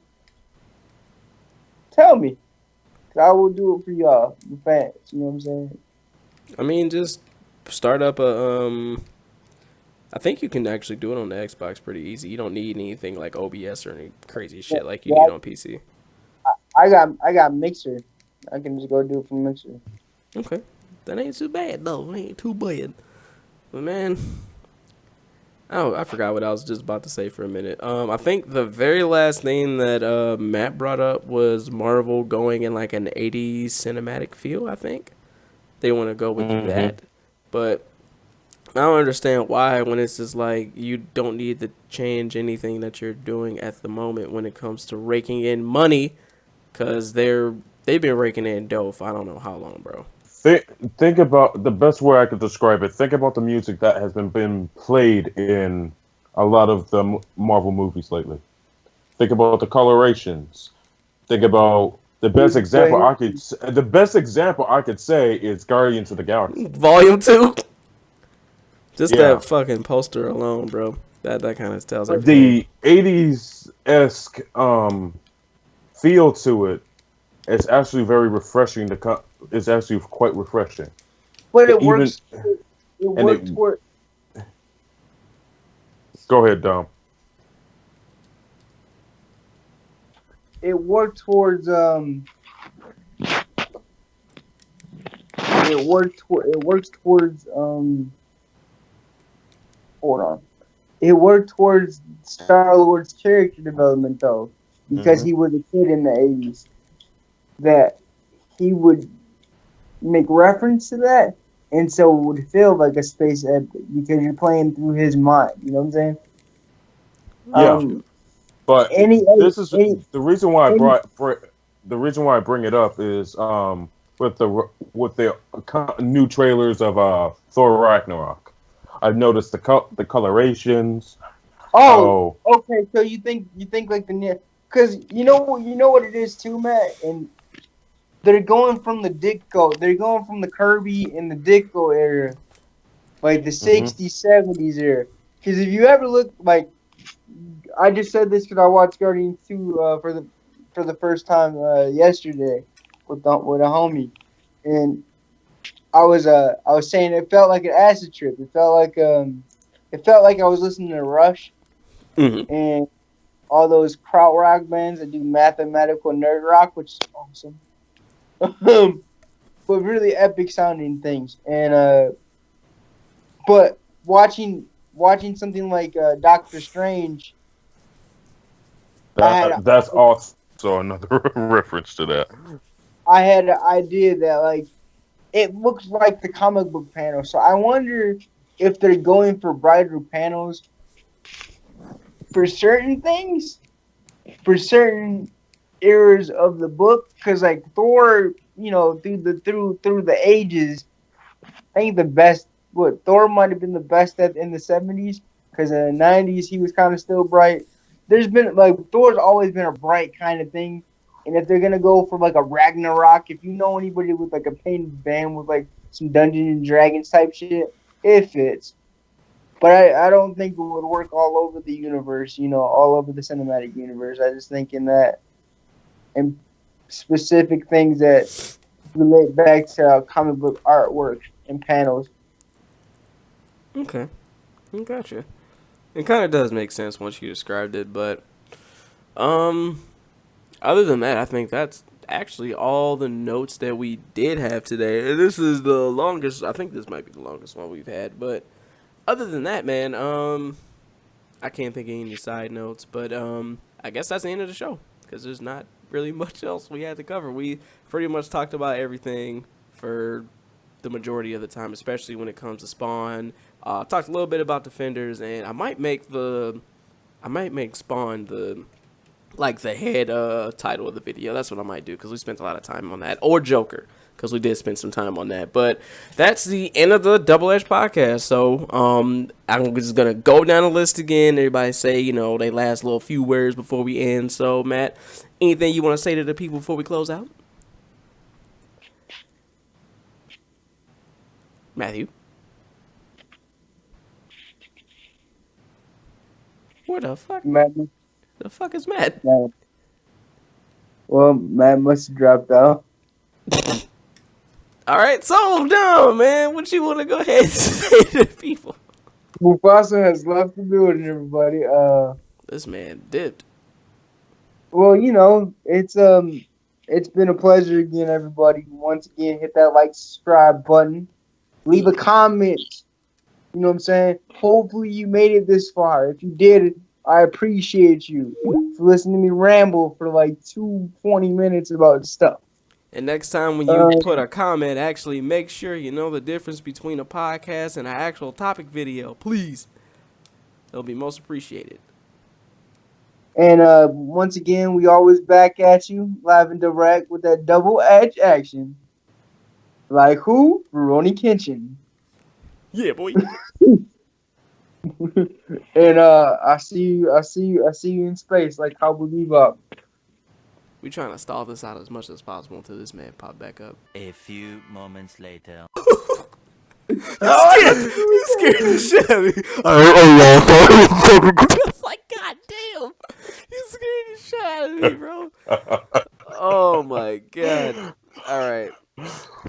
tell me. 'Cause I will do it for y'all, the fans. You know what I'm saying? I mean, just start up a I think you can actually do it on the Xbox pretty easy. You don't need anything like OBS or any crazy shit like you need on PC. I got Mixer. I can just go do it from Mixer. Okay, that ain't too bad though. It ain't too bad. But man, I forgot what I was just about to say for a minute. I think the very last thing that Matt brought up was Marvel going in like an 80s cinematic feel. I think they want to go with that, but I don't understand why when it's just like you don't need to change anything that you're doing at the moment when it comes to raking in money, cause they've been raking in dough for I don't know how long, bro. Think, think about the best way I could describe it. Think about the music that has been played in a lot of the Marvel movies lately. Think about the colorations. Think about the best example I could say is Guardians of the Galaxy. Volume 2. Just Yeah, that fucking poster alone, bro. That kind of tells everything. the '80s esque feel to it is actually very refreshing. It's actually quite refreshing. But it Even works. It and worked it. toward. Go ahead, Dom. It worked towards. It works towards. Hold on. It worked towards Star-Lord's character development though, because he was a kid in the '80s. That he would make reference to that, and so it would feel like a space epic because you're playing through his mind. You know what I'm saying? Yeah, but this is Any, the reason why any the reason why I bring it up is with the new trailers of Thor Ragnarok. I've noticed the colorations. Oh, okay. So you think like because you know what it is too, Matt, and they're going from the Ditko, they're going from the Kirby and the Ditko era, like the '60s, '70s era. Because if you ever look, like I just said this because I watched Guardians 2 for the first time yesterday with a homie, and I was saying it felt like an acid trip. It felt like I was listening to Rush Mm-hmm. and all those kraut rock bands that do mathematical nerd rock, which is awesome. But really epic sounding things. And but watching something like Doctor Strange, That's also another reference to that. I had an idea that like it looks like the comic book panel. So I wonder if they're going for brighter panels for certain things, for certain eras of the book, because like Thor, through the ages, I think the best. What Thor might have been the best in the '70s, because in the '90s he was kind of still bright. There's been like Thor's always been a bright kind of thing, and if they're gonna go for like a Ragnarok, if you know anybody with like a painted band with like some Dungeons and Dragons type shit, it fits. But I don't think it would work all over the universe, all over the cinematic universe. I just think in that, and specific things that relate back to comic book artwork and panels. Okay, gotcha. It kind of does make sense once you described it, but other than that, I think that's actually all the notes that we did have today. And this is the longest. I think this might be the longest one we've had, but other than that, man, I can't think of any side notes, but I guess that's the end of the show because there's not really much else we had to cover. We pretty much talked about everything for the majority of the time, especially when it comes to Spawn. Talked a little bit about Defenders, and I might make Spawn the head title of the video. That's what I might do because we spent a lot of time on that, or Joker, because we did spend some time on that. But that's the end of the DoubleEdge podcast. So I'm just gonna go down the list again. Everybody say they last little few words before we end. So Matt, anything you want to say to the people before we close out? Matthew, where the fuck? Matt, The fuck is Matt? Well, Matt must have dropped out. All right, so down, man. What you want to go ahead and say to the people? Mufasa has left the building, everybody. This man dipped. Well, it's been a pleasure again, everybody. Once again, hit that like, subscribe button. Leave a comment. You know what I'm saying? Hopefully you made it this far. If you did, I appreciate you for listening to me ramble for like 20 minutes about stuff. And next time when you put a comment, actually make sure you know the difference between a podcast and an actual topic video, please. It'll be most appreciated. And once again, we always back at you live and direct with that double edge action. Like who? Rurouni Kenshin. Yeah, boy. And I see you in space like Cowboy Bebop. We trying to stall this out as much as possible until this man pop back up. A few moments later. You scared the shit out of me. It's like, God damn. You scared the shit out of me, bro. Oh my God. All right.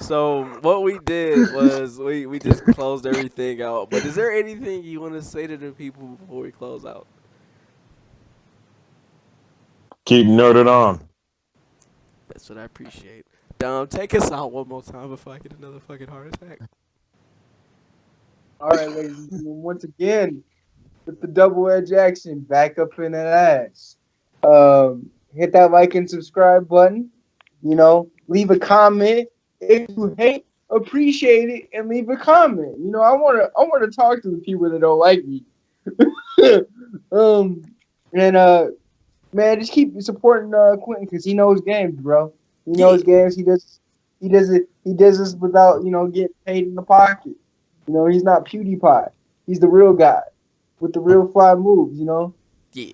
So what we did was we just closed everything out. But is there anything you want to say to the people before we close out? Keep nerding on. That's what I appreciate. Dom, take us out one more time before I get another fucking heart attack. All right, ladies and gentlemen, once again, with the double edge action, back up in that ass. Hit that like and subscribe button. You know, leave a comment if you hate, appreciate it, and leave a comment. You know, I wanna talk to the people that don't like me. Man, just keep supporting Quentin because he knows games, bro. He knows games. He does this without getting paid in the pocket. You know, he's not PewDiePie. He's the real guy with the real fly moves. You know. Yeah.